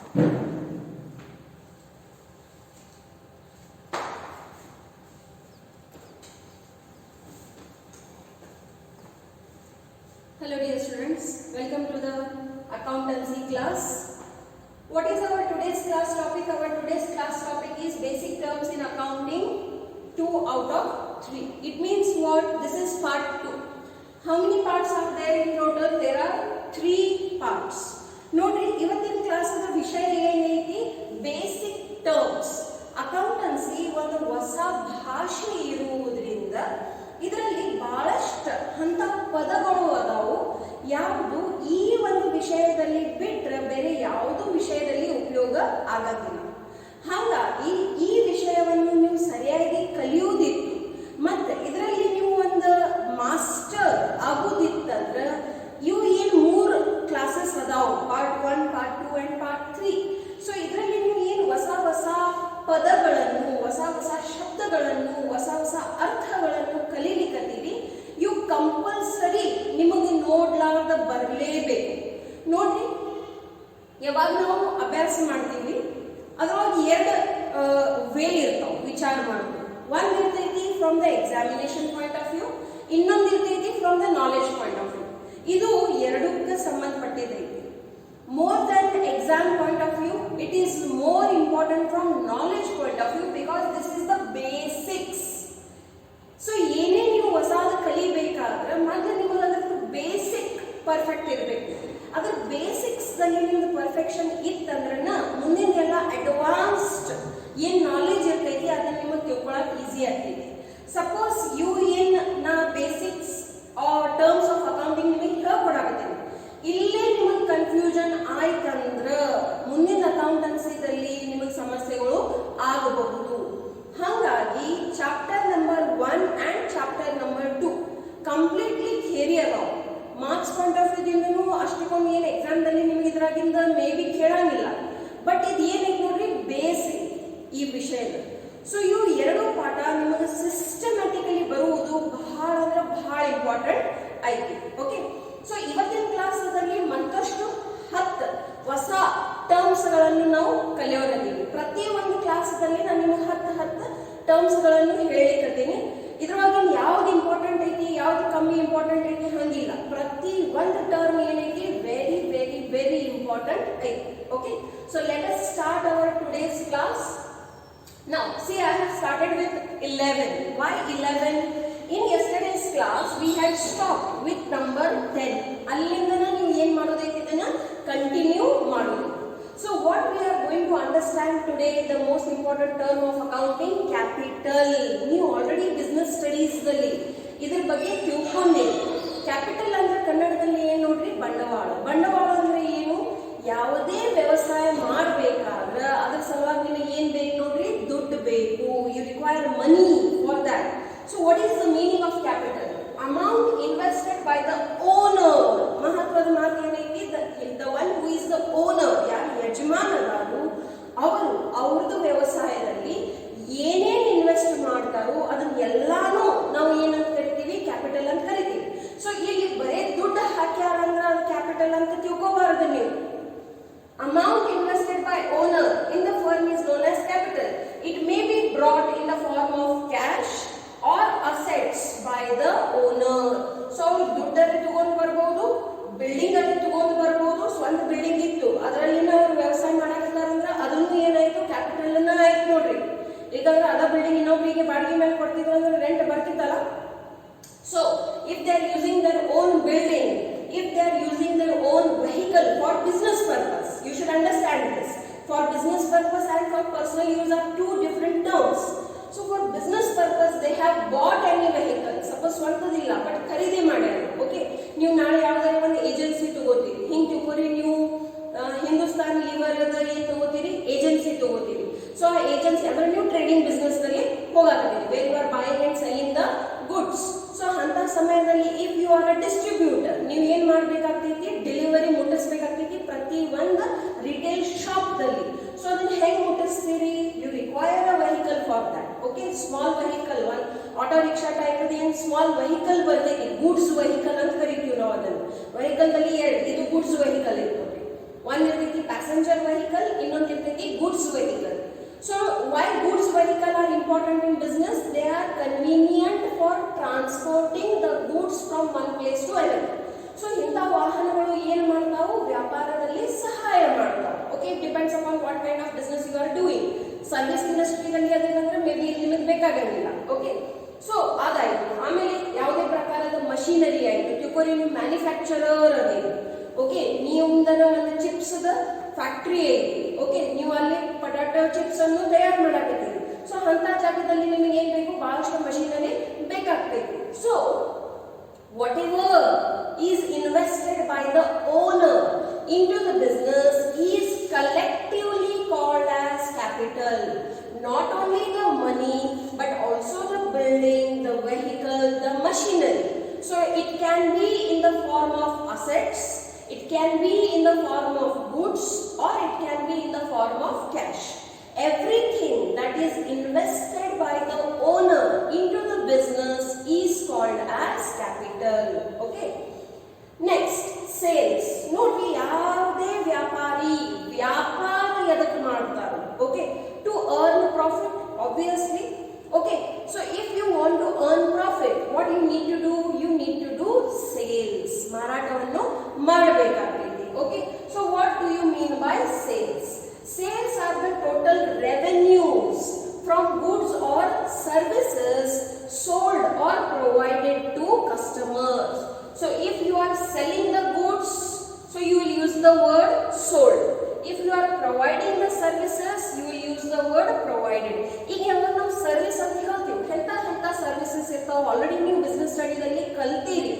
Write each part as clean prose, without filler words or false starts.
Hello dear students, welcome to the accountancy class. What is our today's class topic? Our today's class topic is basic terms in accounting 2 out of 3. It means what? This is part 2. How many parts are there in total? There are 3 parts. ನೋಡ್ರಿ ಇವತ್ತಿನ ಕ್ಲಾಸದ ವಿಷಯ ಏನೈತಿ? Basic terms. Accountancy ಒಂದು ಹೊಸ ಭಾಷೆ ಇರುವುದರಿಂದ ಇದರಲ್ಲಿ ಬಹಳಷ್ಟು ಹಂತ ಪದಗಳು ಅದಾವು. ಯಾವುದು ಈ ಒಂದು ವಿಷಯದಲ್ಲಿ ಬಿಟ್ಟರೆ ಬೇರೆ ಯಾವುದೋ ವಿಷಯದಲ್ಲಿ ಉಪಯೋಗ ಆಗತ್ತಿಲ್ಲ. ಹಾಗಾಗಿ ಈ ವಿಷಯವನ್ನು ನೀವು ಸರಿಯಾಗಿ ಕಲಿಯುವುದಿತ್ತು ಮತ್ತೆ ಇದರಲ್ಲಿ ನೀವು ಒಂದು ಮಾಸ್ಟರ್ ಆಗುದಿತ್ತಂದ್ರೆ ಇವು ಏನು 3 ಕ್ಲಾಸಸ್ ಅದಾವು, part 1, part 2 and part 3. So ಇದರಲ್ಲಿ ನೀವು ಏನು ಹೊಸ ಹೊಸ ಪದಗಳನ್ನು, ಹೊಸ ಹೊಸ ಶಬ್ದಗಳನ್ನು, ಹೊಸ ಹೊಸ ಅರ್ಥಗಳನ್ನು ಕಲೀಲಿಕ್ಕತ್ತೀವಿ. ಇವು ಕಂಪಲ್ಸರಿ ನಿಮಗೆ ನೋಡ್ಲಾರ್ದ ಬರಲೇಬೇಕು. ನೋಡ್ರಿ, ಯಾವಾಗ ನಾವು ಅಭ್ಯಾಸ ಮಾಡ್ತೀವಿ ಅದ್ರೊಳಗೆ 2 ವೇ ಇರ್ತಾವ ವಿಚಾರ ಮಾಡೋದು. ಒಂದು ಇರ್ತೈತಿ from the examination point of view, ಇನ್ನೊಂದು ಇರ್ತೈತಿ from the knowledge point of view. ಇದು ಎರಡಕ್ಕೆ ಸಂಬಂಧಪಟ್ಟಿದ್ದೈತಿ. More than exam point of view, it is more important from knowledge point of view because this is the basics. So ಏನೇ ನೀವು ಹೊಸದು ಕಲಿಬೇಕಾದ್ರೆ ಮೊದಲು ನಿಮಗೆ ಅದಕ್ಕೆ ಬೇಸಿಕ್ ಪರ್ಫೆಕ್ಟ್ ಇರಬೇಕು. ಅದ್ರ ಬೇಸಿಕ್ಸ್ ದಲ್ಲಿ ನಿಮ್ದು ಪರ್ಫೆಕ್ಷನ್ ಇತ್ತಂದ್ರೆ ಮುಂದಿನ ಅಡ್ವಾನ್ಸ್ಡ್ ಏನ್ ನಾಲೆಜ್ ಇರ್ತೈತಿ ಅದನ್ನ ನಿಮಗೆ ತಿಳ್ಕೊಳ್ಳೋಕೆ ಈಸಿ ಆಗ್ತೈತಿ. ಸಪೋಸ್ ಯು ಏನ್ ನಾ ಬೇಸಿಕ್ಸ್ ಟರ್ಮ್ಸ್ ಆಫ್ ಅಕೌಂಟಿಂಗ್ ನಿಮಗೆ ಹೇಳ್ಕೊಡಾಕತ್ತೀನಿ, ಇಲ್ಲೇ ನಿಮಗೆ ಕನ್ಫ್ಯೂಷನ್ ಆಯ್ತಂದ್ರೆ ಮುಂದಿನ ಅಕೌಂಟೆನ್ಸಿದಲ್ಲಿ ನಿಮಗೆ ಸಮಸ್ಯೆಗಳು ಆಗಬಹುದು. ಹಾಗಾಗಿ chapter number 1 and chapter number 2 completely theory ಅದಾವ. ಮಾರ್ಕ್ಸ್ ಪಾಯಿಂಟ್ ಆಫ್ ವ್ಯೂದಿಂದನೂ ಅಷ್ಟಕ್ಕೊಂದು ಏನು ಎಕ್ಸಾಮ್ದಲ್ಲಿ ನಿಮಗೆ ಇದ್ರಾಗಿಂದ ಮೇ ಬಿ ಕೇಳಂಗಿಲ್ಲ. ಬಟ್ ಇದು ಏನೈತೆ ನೋಡ್ರಿ, ಬೇಸಿಕ್ ಈ ವಿಷಯದ. ಸೊ ಇವು 2 ಪಾಠ ನಿಮಗೆ ಸಿಸ್ಟಮ್ಯಾಟಿಕಲಿ ಬರುವುದು ಬಹಳ ಅಂದ್ರೆ ಬಹಳ ಇಂಪಾರ್ಟೆಂಟ್ ಐತಿ. ಓಕೆ, ಸೊ ಇವತ್ತಿನ ಕ್ಲಾಸಲ್ಲಿ ಮತ್ತಷ್ಟು 10 ಹೊಸ ಟರ್ಮ್ಸ್ ಗಳನ್ನು ನಾವು ಕಲಿಯೋದಿದ್ದೀವಿ. ಪ್ರತಿ ಒಂದು ಕ್ಲಾಸಲ್ಲಿ ನಾನು ನಿಮಗೆ 10 ಟರ್ಮ್ಸ್ ಗಳನ್ನು ಹೇಳಿಕತ್ತೀನಿ. ಇದ್ರೊಳಗೆ ಯಾವ್ದು ಇಂಪಾರ್ಟೆಂಟ್ ಐತಿ, ಯಾವ್ದು ಕಮ್ಮಿ ಇಂಪಾರ್ಟೆಂಟ್ ಐತಿ ಹಂಗಿಲ್ಲ. ಪ್ರತಿ ಒಂದು ಟರ್ಮ್ ಏನೈತಿ ವೆರಿ ವೆರಿ ವೆರಿ ಇಂಪಾರ್ಟೆಂಟ್ ಐತಿ. Okay, so let us start hour today's class. Now, see, I have started with 11. Why 11? In yesterday's class, we had stopped with number 10. Allindana ನೀವು ಏನು ಮಾಡೋದೈತಿ ಇದನ್ನ ಕಂಟಿನ್ಯೂ ಮಾಡೋದು. So, what we are going to understand today, the most important term of accounting, capital. ನೀವು already business studies ದಲ್ಲಿ ಇದ್ರ ಬಗ್ಗೆ ತಿಳ್ಕೊಂಡೆ. Capital ಅಂದ್ರೆ ಕನ್ನಡದಲ್ಲಿ ಏನು ನೋಡ್ರಿ, ಬಂಡವಾಳ. ಬಂಡವಾಳ ಅಂದ್ರೆ ಏನು? ಯಾವುದೇ ವ್ಯವಸಾಯ ಮಾಡಬೇಕಾದ್ರೆ ಅದ್ರ ಸಲುವಾಗಿ ನಿಮಗೆ ಏನ್ ಬೇಕು ನೋಡ್ರಿ, ದುಡ್ಡು ಬೇಕು. You require money for that. So what is the meaning of capital? Amount invested by the owner. ಮಹತ್ವದ ಮಾತು ಏನೈತಿ, the one who is the owner, ಯಾರು ಯಜಮಾನರಾರು ಅವರು ಅವ್ರದ್ದು ವ್ಯವಸಾಯದಲ್ಲಿ ಏನೇನು ಇನ್ವೆಸ್ಟ್ ಮಾಡ್ತಾರೋ ಅದನ್ನೆಲ್ಲಾನು ನಾವು ಏನಂತ ಕರಿತೀವಿ, ಕ್ಯಾಪಿಟಲ್ ಅಂತ ಕರಿತೀವಿ. ಸೊ ಇಲ್ಲಿ ಬರೇ ದುಡ್ಡು ಹಾಕ್ಯಾರಂದ್ರೆ ಅದು ಕ್ಯಾಪಿಟಲ್ ಅಂತ ತಿಳ್ಕೋಬಾರದು ನೀವು. Amount invested by owner in the firm is known as capital. It may be brought in the form of cash or assets by the owner. So ದುಡ್ಡಲ್ಲಿ ತಗೊಂಡು ಬರ್ಬೋದು, ಬಿಲ್ಡಿಂಗ್ ಅಲ್ಲಿ ತಗೊಂಡು ಬರ್ಬೋದು. ಸ್ವಂತ ಬಿಲ್ಡಿಂಗ್ ಇತ್ತು, ಅದರಲ್ಲಿ ಅವರು ವ್ಯವಸಾಯ ಮಾಡಕತ್ತಾರಂದ್ರೆ ಅದನ್ನು ಏನಾಯ್ತು, ಕ್ಯಾಪಿಟಲ್ ಅನ್ನ ಆಯ್ತು ನೋಡ್ರಿ. ಯಾಕಂದ್ರೆ ಅದ ಬಿಲ್ಡಿಂಗ್ ಇನ್ನೊಬ್ರಿಗೆ ಬಾಡಿಗೆ ಮೇಲೆ ಕೊಡ್ತಿದ್ರು ಅಂದ್ರೆ rent ಬರ್ತಿತ್ತಲ್ಲ. So if they are using their own building, if they are using their own vehicle for business purpose, you should understand this. For business purpose and for personal use are 2 different terms. So for business purpose they have bought any vehicle. Suppose ಸ್ವಂತದಿಲ್ಲ but ಖರೀದಿ ಮಾಡ್ಯಾರ. Okay, ನೀವು ನಾಳೆ ಯಾವ್ದಾರ ಒಂದು agency ತಗೋತೀರಿ, ಹಿಂಗ್ ತಿಳ್ಕೊರಿ. ನೀವು Hindustan Lever ಏನ್ ತಗೋತೀರಿ, ಏಜೆನ್ಸಿ ತಗೋತೀರಿ. ಸೊ ಆ ಏಜೆನ್ಸಿ ಅಂದ್ರೆ ನೀವು ಟ್ರೇಡಿಂಗ್ ಬಿಸ್ನೆಸ್ ನಲ್ಲಿ ಹೋಗಾಕತ್ತೀರಿ, where you are buying and selling the goods. So ಅಂತ ಸಮಯದಲ್ಲಿ if you are a distributor, ನೀವು ಏನ್ ಮಾಡ್ಬೇಕಾಗ್ತೈತಿ, ಡೆಲಿವರಿ ಮುಟ್ಟಿಸ್ಬೇಕಾಗ್ತೈತಿ ಪ್ರತಿ ಒಂದು ರಿಟೇಲ್ ಶಾಪ್ ದಲ್ಲಿ. ಸೊ ಅದನ್ನ ಹೇಗೆ ಮುಟ್ಟಿಸ್ತೀರಿ, you require a vehicle for that. Okay, small vehicle, one auto rickshaw type ಏನ್ ಸ್ಮಾಲ್ ವೆಹಿಕಲ್ ಬರ್ತೈತಿ, ಗೂಡ್ಸ್ ವೆಹಿಕಲ್ ಅಂತ ಕರಿತೀವಿ ನಾವು ಅದನ್ನು. ವೆಹಿಕಲ್ ದಲ್ಲಿ 2, ಇದು ಗೂಡ್ಸ್ ವೆಹಿಕಲ್ ಇರ್ತದೆ. ಒಂದು ಇರ್ತೈತಿ ಪ್ಯಾಸೆಂಜರ್ ಪ್ಯಾಸೆಂಜರ್ ವೆಹಿಕಲ್, ಇನ್ನೊಂದು ಇರ್ತೈತಿ goods vehicle. So why goods vehicle are important in business? They are convenient for transporting the goods from one place to another. So ಇಂಥ ವಾಹನಗಳು ಏನು ಮಾಡ್ತಾವು, ವ್ಯಾಪಾರದಲ್ಲಿ ಸಹಾಯ ಮಾಡ್ತಾವು. Okay, it depends upon what kind of business you are doing. Service ಇಂಡಸ್ಟ್ರಿಯಲ್ಲಿ ಅದೇನಂದ್ರೆ may be ನಿಮಗೆ ಬೇಕಾಗಂಗಿಲ್ಲ. Okay, so ಅದಾಯ್ತು. ಆಮೇಲೆ ಯಾವುದೇ ಪ್ರಕಾರದ ಮಷೀನರಿ ಆಯಿತು, ತಿಳ್ಕೊರಿ ನೀವು ಮ್ಯಾನುಫ್ಯಾಕ್ಚರರ್ ಅದೇನು. ಓಕೆ, ನೀವುಂದರ ಒಂದು ಚಿಪ್ಸ್ ಫ್ಯಾಕ್ಟ್ರಿ ಐತಿ. ಓಕೆ, ನೀವು ಅಲ್ಲಿ ಪೊಟ್ಯಾಟೊ ಚಿಪ್ಸ್ ಅನ್ನು ತಯಾರು ಮಾಡಾಕತ್ತೀರಿ. ಸೊ ಅಂತ ಜಾಗದಲ್ಲಿ ನಿಮಗೆ ಏನ್ ಬೇಕು, ಬಹಳಷ್ಟು ಮಷೀನರಿ ಬೇಕಾಗ್ತೈತಿ. So whatever is invested by the owner into the business is collectively called as capital. Not only the money but also the building, the vehicle, the machinery. So it can be in the form of assets, it can be in the form of goods, or it can be in the form of cash. Everything that is invested by the owner into the business is called as capital. Okay. Next, sales. Nodi yavade vyapari vyapara yadakku ಮಾಡ್ತಾರೆ. Okay, to earn profit, obviously. Okay, so if you want to earn profit, what you need to do? You need to do sales. ಮಾರಾಟವನ್ನು ಮಾಡಬೇಕಾಗ್ತೈತಿ. Okay, so what do you mean by sales? Sales are the total revenues from goods or services sold or provided to customers. So if you are selling the goods, so you will use the word sold. If you are providing the services, you will use the word provided. ಈಗ ಯಾವಾಗ ನಾವು service ಅಂತ ಹೇಳ್ತೀವಿ, ಎಂತ services ಇರ್ತಾವ already ನೀವು business ಸ್ಟಡಿದಲ್ಲಿ ಕಲ್ತೀರಿ.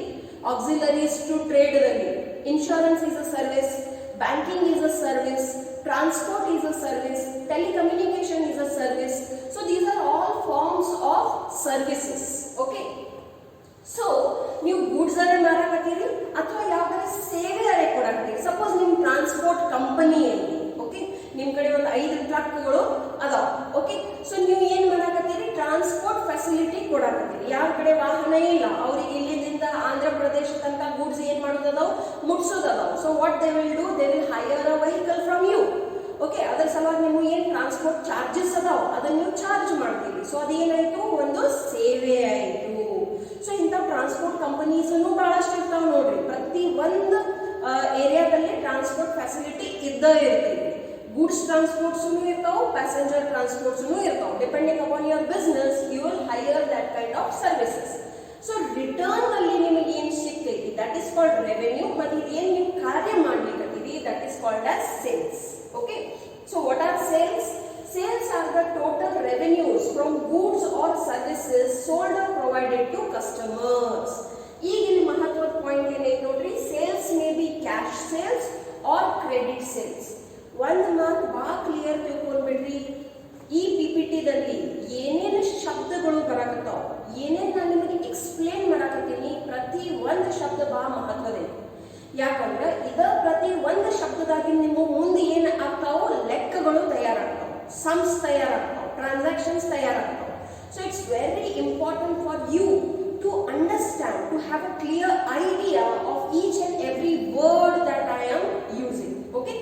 Auxiliaries to trade ದಲ್ಲಿ insurance is a service, banking is a service, transport is a service, telecommunication is a service. So these are all forms of services. Okay, so ನೀವು goods ಅರೆ ಮಾರಾಕತ್ತೀರಿ ಅಥವಾ ಯಾವ್ದಾರ ಸೇವೆ ಅರೆ ಕೊಡಾಕತ್ತೀರಿ. Suppose ನಿಮ್ transport company ಐತಿ. Okay, ನಿಮ್ ಕಡೆ ಒಂದು 5 ಟ್ರಕ್ಗಳು ಅದಾವ. ಓಕೆ, ಸೊ ನೀವು ಏನ್ ಮಾಡಾಕತ್ತೀರಿ, ಟ್ರಾನ್ಸ್ಪೋರ್ಟ್ ಫೆಸಿಲಿಟಿ ಕೊಡಾಕತ್ತೀರಿ. ಯಾರ ಕಡೆ ವಾಹನ ಇಲ್ಲ ಅವರಿಗೆ ಇಲ್ಲಿಂದ ಆಂಧ್ರ ಪ್ರದೇಶ ತನಕ ಗೂಡ್ಸ್ ಏನ್ ಮಾಡೋದದಾವ, ಮುಟ್ಸೋದದಾವ. So what they will do, they will hire a vehicle from you. Okay, ಅದರ ಸಲುವಾಗಿ ನೀವು ಏನ್ ಟ್ರಾನ್ಸ್ಪೋರ್ಟ್ ಚಾರ್ಜಸ್ ಅದಾವ ಅದನ್ನ ನೀವು ಚಾರ್ಜ್ ಮಾಡ್ತೀವಿ. ಸೊ ಅದೇನಾಯ್ತು, ಒಂದು ಸೇವೆ ಆಯ್ತು. ಸೊ ಇಂಥ ಟ್ರಾನ್ಸ್ಪೋರ್ಟ್ ಕಂಪನೀಸ್ ಬಹಳಷ್ಟು ಇರ್ತಾವ ನೋಡ್ರಿ. ಪ್ರತಿ ಒಂದು ಏರಿಯಾದಲ್ಲಿ ಟ್ರಾನ್ಸ್ಪೋರ್ಟ್ ಫೆಸಿಲಿಟಿ ಇದ್ದೇ ಇರ್ತೈತಿ. ಗೂಡ್ಸ್ ಟ್ರಾನ್ಸ್ಪೋರ್ಟ್ಸ್ ಇರ್ತಾವ, ಪ್ಯಾಸೆಂಜರ್ ಟ್ರಾನ್ಸ್ಪೋರ್ಟ್ಸ್ ಇರ್ತಾವ. Depending upon your business you will hire that kind of services. So return ಅಲ್ಲಿ ನಿಮಗೆ ಏನ್ ಸಿಗ್ತೈತಿ, ದಟ್ ಇಸ್ ಕಾಲ್ಡ್ ರೆವೆನ್ಯೂ. ಮತ್ತೆ ಏನ್ ನೀವು ಕಾರ್ಯ ಮಾಡ್ಲಿಕ್ಕತ್ತೀರಿ, that is called as sales. Okay, so what are sales? Sales are the total revenues from goods or services sold or provided to customers. ಈಗ ಇಲ್ಲಿ ಮಹತ್ವದ ಪಾಯಿಂಟ್ ಏನೈತೆ ನೋಡ್ರಿ, sales may be cash sales R credit sales. ಒಂದು ಮಾತು ಭಾಳ clear ತಿಳ್ಕೊಂಡ್ಬಿಡ್ರಿ, ಈ PPT ದಲ್ಲಿ ಏನೇನು ಶಬ್ದಗಳು ಬರಾಕತ್ತಾವ, ಏನೇನು ನಾನು ನಿಮಗೆ ಎಕ್ಸ್ಪ್ಲೇನ್ ಮಾಡಾಕತ್ತೀನಿ, ಪ್ರತಿ ಒಂದು ಶಬ್ದ ಭಾಳ ಮಹತ್ವದೈತಿ. ಯಾಕಂದ್ರೆ ಇದ ಪ್ರತಿ ಒಂದು ಶಬ್ದದಾಗಿ ನಿಮ್ಮ ಮುಂದೆ ಏನು ಆಗ್ತಾವೋ ಲೆಕ್ಕಗಳು ತಯಾರಾಗ್ತಾವ, sums ತಯಾರಾಗ್ತಾವ, ಟ್ರಾನ್ಸಾಕ್ಷನ್ಸ್ ತಯಾರಾಗ್ತಾವ. So it's very important for you to understand, to have a clear idea of each and every word that I am using. Okay,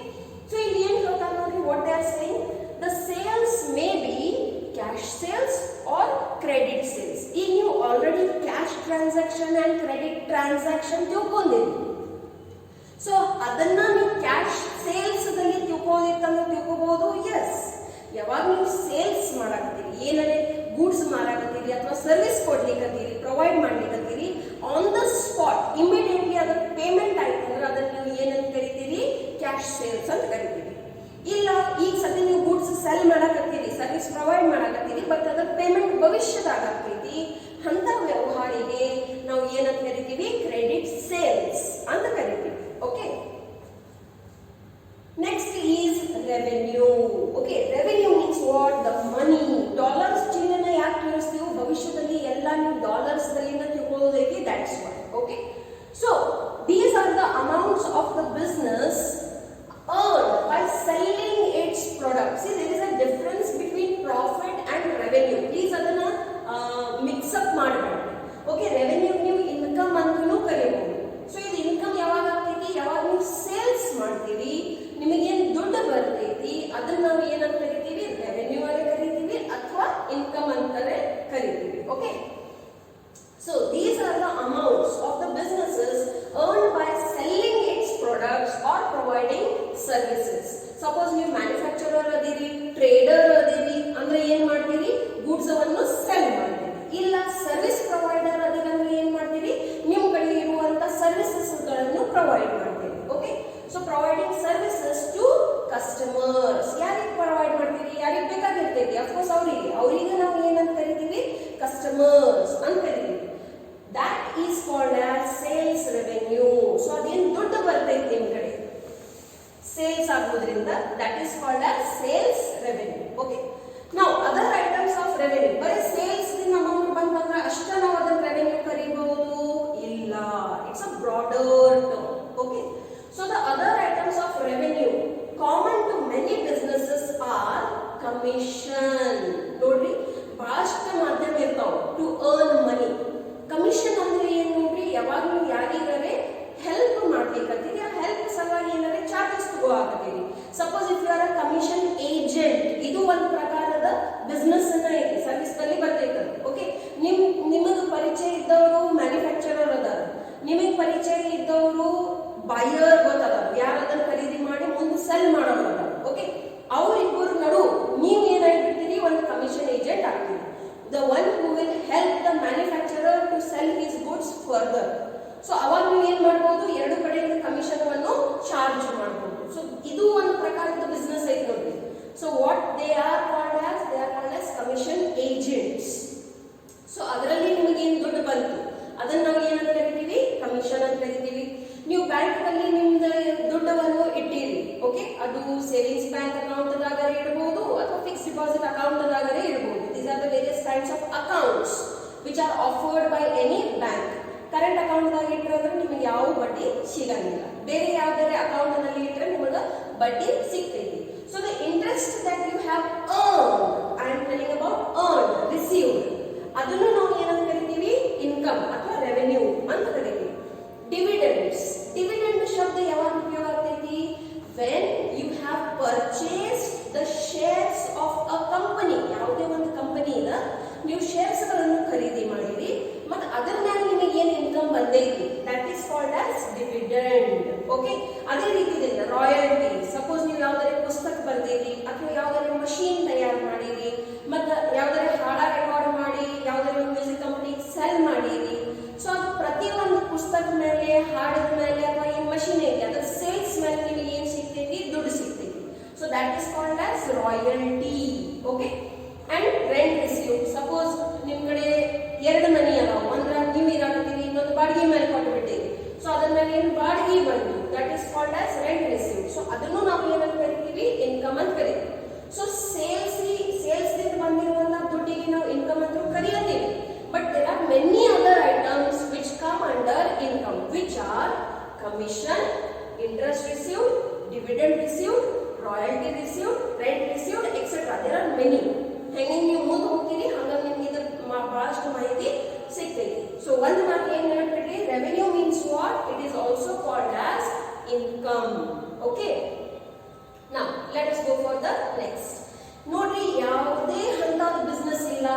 so ಇಲ್ಲಿ ಏನು ಹೇಳ್ತಾರೆ ನೋಡಿ, what they are saying, the sales may be cash sales or credit sales. ಈಗ ನೀವು already cash transaction and credit transaction ತಿಳ್ಕೊಂಡಿರಿ. So ಅದನ್ನ ನೀವು cash sales ದಲ್ಲಿ ತಿಳ್ಕೋಬಹುದು. ಎಸ್, ಯಾವಾಗ ನೀವು ಸೇಲ್ಸ್ ಮಾಡಾಕತ್ತೀರಿ, ಏನಾರೆ ಗೂಡ್ಸ್ ಮಾರಾಕತ್ತೀರಿ ಅಥವಾ ಸರ್ವಿಸ್ ಕೊಡ್ಲಿಕ್ಕತ್ತೀರಿ, ಪ್ರೊವೈಡ್ ಮಾಡ್ಲಿಕ್ಕತ್ತೀರಿ, ಆನ್ ದ ಸ್ಪಾಟ್ ಇಮಿಡಿಯೇಟ್ಲಿ ಅದರ ಪೇಮೆಂಟ್ ಆಯ್ತು ಅಂದ್ರೆ ಅದನ್ನ ನೀವು ಏನಂತ ಕರಿತೀರಿ, ಕ್ಯಾಶ್ ಸೇಲ್ಸ್ ಅಂತ ಕರಿತೀರಿ. ಇಲ್ಲ, ಈಗ ಸದ್ಯ ನೀವು ಗೂಡ್ಸ್ ಸೆಲ್ ಮಾಡಾಕತ್ತೀರಿ, ಸರ್ವಿಸ್ ಪ್ರೊವೈಡ್ ಮಾಡಾಕತ್ತೀರಿ, ಬಟ್ ಅದರ ಪೇಮೆಂಟ್ ಭವಿಷ್ಯದಾಗ ಆಗ್ತೈತಿ, ಅಂತ ವ್ಯವಹಾರಿಗೆ ನಾವು ಏನಂತ ಕರಿತೀವಿ, ಕ್ರೆಡಿಟ್ ಸೇಲ್ಸ್ ಅಂತ ಕರಿತೀವಿ. Okay, next is revenue. Okay, revenue means what? The money. Dollars ಚಿಹ್ನೆನ ಯಾಕೆ ತೋರಿಸ್ತೀವಿ, ಭವಿಷ್ಯದಲ್ಲಿ ಎಲ್ಲ ನೀವು dollars ದಲ್ಲಿಂದ ತಿಳ್ಕೊಳ್ಳೋದೈತಿ, that's why. Okay, so these are the amounts of the business earned by selling its products. See, there is a difference between profit and revenue. Please ಅದನ್ನ mix up ಮಾಡಬೇಡಿ. Okay, revenue ನೀವು income ಅಂತಲೂ ಕರೀಬಹುದು. So ಇದು income ಯಾವಾಗ ಆಗ್ತೈತಿ, ಯಾವಾಗ ನೀವು sales ಮಾಡ್ತೀವಿ, ನಿಮಗೇನು ದುಡ್ಡು ನಾವು ಏನಂತ ಕರಿತೀವಿ, ರೆವೆನ್ಯೂ ಅಂತ ಕರಿತೀವಿ ಅಥವಾ ಇನ್ಕಮ್ ಅಂತಾನೆ ಕರಿತೀವಿ. Okay, so these are the amounts of the businesses earned by selling its products or providing services. Suppose ನೀವು ಮ್ಯಾನುಫ್ಯಾಕ್ಚರರ್ ಅದೀರಿ, ಟ್ರೇಡರ್ ಅದೀರಿ ಅಂದ್ರೆ ಏನ್ ಮಾಡ್ತೀರಿ, ಗೂಡ್ಸ್ ಅನ್ನು ಸೆಲ್ ಮಾಡ್ತೀರಿ. ಇಲ್ಲ ಸರ್ವಿಸ್ ಪ್ರೊವೈಡರ್ ಅದೀರಿ ಅಂದ್ರೆ ಏನ್ ಮಾಡ್ತೀರಿ, ನಿಮ್ಮ ಕಡೆ ಇರುವಂತ ಸರ್ವಿಸಸ್ ಗಳನ್ನು ಪ್ರೊವೈಡ್ ಮಾಡ್ತೀರಿ. Okay, so providing services to customers. ಯಾರಿಗೆ ಪ್ರೊವೈಡ್ ಮಾಡ್ತೀರಿ, ಯಾರಿಗೆ ಬೇಕಾಗಿರ್ತೈತಿ, ಅಫ್ಕೋರ್ಸ್ ಅವರಿಗೆ ನಾವು ಏನಂತ ಕರಿತೀವಿ, ಕಸ್ಟಮರ್ಸ್ ಅಂತ ಕರಿತೀವಿ. That is called as sales revenue. So ಅದೇನು ದುಡ್ಡು ಬರ್ತೈತಿ ನಿಮ್ಮ ಕಡೆ ಸೇಲ್ಸ್ ಆಗೋದ್ರಿಂದ that is called as sales revenue. Okay, now other items of revenue, ಬರೀ ಸೇಲ್ಸ್ ದಿಂದ ಅಮೌಂಟ್ ಬಂತಂದ್ರೆ ಅಷ್ಟ ನಾವು ಅದನ್ನ ರೆವೆನ್ಯೂ ಕರಿಬಹುದು ಇಲ್ಲ, it's a broader term. Okay, so the other items of revenue common to many businesses are commission. ನೋಡ್ರಿ ಬಹಳಷ್ಟು ಮಾಧ್ಯಮ ಇರ್ತಾವ to earn money. ಕಮಿಷನ್ ಅಂದ್ರೆ ಏನು ನೋಡ್ರಿ, ಯಾವಾಗ ನೀವು ಯಾರಿಗಾರೆ ಹೆಲ್ಪ್ ಮಾಡ್ಬೇಕಂತೀರಿ, ಆ ಹೆಲ್ಪ್ ಸಲುವಾಗಿ ಏನಾದ್ರೆ ಚಾರ್ಜಸ್ ತಗೋತೀರಿ. Suppose if you are a commission agent, ಇದು ಒಂದು ಪ್ರಕಾರದ ಬಿಸ್ನೆಸ್ ಅನ್ನ ಐತಿ, ಸರ್ವಿಸ್ ನಲ್ಲಿ ಬರ್ತೈತೆ. ಓಕೆ, ನಿಮಗೆ ಪರಿಚಯ ಇದ್ದವರು ಮ್ಯಾನುಫ್ಯಾಕ್ಚರರ್ ಅದಾರ, ನಿಮಗೆ ಪರಿಚಯ ಇದ್ದವರು ಬೈಯರ್ ಗೊತ್ತದ, ಯಾರು ಅದನ್ನ ಖರೀದಿ ಮಾಡಿ ಮುಂದೆ ಸೆಲ್ ಮಾಡೋರು ಅದಾರ. ಓಕೆ, ಅವ್ರಿಬ್ಬರು ನಡು ನೀವು ಏನಾಗ್ಬಿಡ್ತೀರಿ, ಒಂದು ಕಮಿಷನ್ ಏಜೆಂಟ್ ಆಗ್ತೀರಿ. The one who will help the manufacturer to sell his goods further. So ಅವಾಗ ನೀವು ಏನ್ ಮಾಡಬಹುದು, ಎರಡು ಕಡೆಯಿಂದ ಕಮಿಷನ್ ಅನ್ನು ಚಾರ್ಜ್ ಮಾಡಬಹುದು. ಸೊ ಇದು ಒಂದು ಪ್ರಕಾರದ ಬಿಸ್ನೆಸ್ ಐತಿ ನೋಡಿ. So what they are called as commission agents. So ಅದರಲ್ಲಿ ನಿಮಗೆ ಏನು ದುಡ್ಡು ಬಂತು ಅದನ್ನ ನಾವು ಏನಂತ ಕರಿತೀವಿ, ಕಮಿಷನ್ ಅಂತ ಕರಿತೀವಿ. ನೀವು ಬ್ಯಾಂಕ್ ನಲ್ಲಿ ನಿಮ್ದು ದುಡ್ಡನ್ನು ಇಟ್ಟಿರಿ. ಓಕೆ, ಅದು ಸೇವಿಂಗ್ಸ್ ಬ್ಯಾಂಕ್ ಅಕೌಂಟ್ ದಾಗರೆ ಇಡಬಹುದು ಅಥವಾ ಫಿಕ್ಸ್ ಡಿಪಾಸಿಟ್ ಅಕೌಂಟ್ ದಾಗರೆ ಇಡಬಹುದು. These are the various kinds of accounts which are offered by any bank. Current account ದಾಗ ಇಟ್ಟರೆ ನಿಮಗೆ ಯಾವ ಬಡ್ಡಿ ಸಿಗಂಗಿಲ್ಲ, ಬೇರೆ ಯಾವ್ದಾರೆ ಅಕೌಂಟ್ ನಲ್ಲಿ ಇಟ್ಟರೆ ನಿಮಗೆ ಬಡ್ಡಿ ಸಿಗ್ತೈತಿ. So the interest that you have earned, I am telling about earned, received, ಅದನ್ನು ನಾವು ಏನಂತ ಕರಿತೀವಿ, ಇನ್ಕಮ್ ಅಥವಾ ರೆವೆನ್ಯೂ ಅಂತ ಕರಿತೀವಿ. ಡಿವಿಡೆಂಡ್ಸ್, ಡಿವಿಡೆಂಡ್ ಶಬ್ದ ಯಾವಾಗ ಉಪಯೋಗ ಆಗ್ತೈತಿ, when you have purchased the shares of a company. ಯಾವುದೇ ಒಂದು ಕಂಪನಿನ ನೀವು ಶೇರ್ಸ್ ಗಳನ್ನು ಖರೀದಿ ಮಾಡಿರಿ ಮತ್ತು ಅದರ ಮೇಲೆ ನಿಮಗೆ ಏನು ಇನ್ಕಮ್ ಬಂದೈತಿ, that is called as dividend. Okay, ಅದೇ ರೀತಿಯಿಂದ ರಾಯಲ್ಟಿ. ಸಪೋಸ್ ನೀವು ಯಾವ್ದಾರೆ ಪುಸ್ತಕ ಬರ್ದಿರಿ ಅಥವಾ ಯಾವ್ದಾರೆ ಮಷೀನ್ ತಯಾರು ಮಾಡಿರಿ ಮತ್ತು ಯಾವ್ದಾರೆ ಹಾಡ ರೆಕಾರ್ಡ್ ಮಾಡಿ ಯಾವ್ದಾರೆ ಮ್ಯೂಸಿಕ್ ಕಂಪನಿಗೆ ಸೆಲ್ ಮಾಡಿರಿ. ಸೊ ಅದು ಪ್ರತಿಯೊಂದು ಪುಸ್ತಕ ಮೇಲೆ, ಹಾಡಿನ ಮೇಲೆ ಅಥವಾ ಈ ಮಷೀನ್ ಐತಿ ಅದರ ಸೇಲ್ಸ್ ಮೇಲೆ ನಿಮಗೆ ಏನು ಸಿಗ್ತೈತಿ, ದುಡ್ಡು ಸಿಗ್ತೈತಿ. So that is called as royalty. Okay, and rent received. Suppose ನಿಮ್ ಕಡೆ ಎರಡು ಮನಿ ಅದಾವ ಅಂದ್ರೆ ನೀವು ಇರಾಕತ್ತೀರಿ, ಇನ್ನೊಂದು ಬಾಡಿಗೆ ಮೇಲೆ ಕೊಟ್ಟು ಬಿಟ್ಟಿರಿ. ಸೊ ಅದರ ಮೇಲೆ ಏನು ಬಾಡಿಗೆ ಬಂತು, that is called as rent received. So ಅದನ್ನು ನಾವು ಏನಂತ ಕರಿತೀವಿ, ಇನ್ಕಮ್ ಅಂತ ಕರಿತೀವಿ. ಸೊ ಸೇಲ್ಸ್ ದಿಂದ ಬಂದಿರುವಂತ ದುಡ್ಡಿಗೆ ನಾವು ಇನ್ಕಮ್ ಅಂತ ಕರೆಯತ್ತೀವಿ. But there are many other items which come under income, which are commission, interest received, dividend received, royalty received, rent received, etcetera. There are many. ಹೆಂಗೆ ನೀವು ಮುಂದೆ ಹೋಗ್ತೀರಿ ಹಾಗಾಗಿ ನಿಮ್ಗೆ ಇದ್ರ ಬಹಳಷ್ಟು ಮಾಹಿತಿ ಸಿಗ್ತೈತಿ. ಸೊ ಒಂದು ಮಾತು ಏನ್ ಹೇಳ್ಬಿಟ್ರಿ, revenue means what, it is also called as income. Okay, now let us go for the next. ನೋಡ್ರಿ, ಯಾವುದೇ ಹಂತಾದ ಬಿಸ್ನೆಸ್ ಇಲ್ಲ,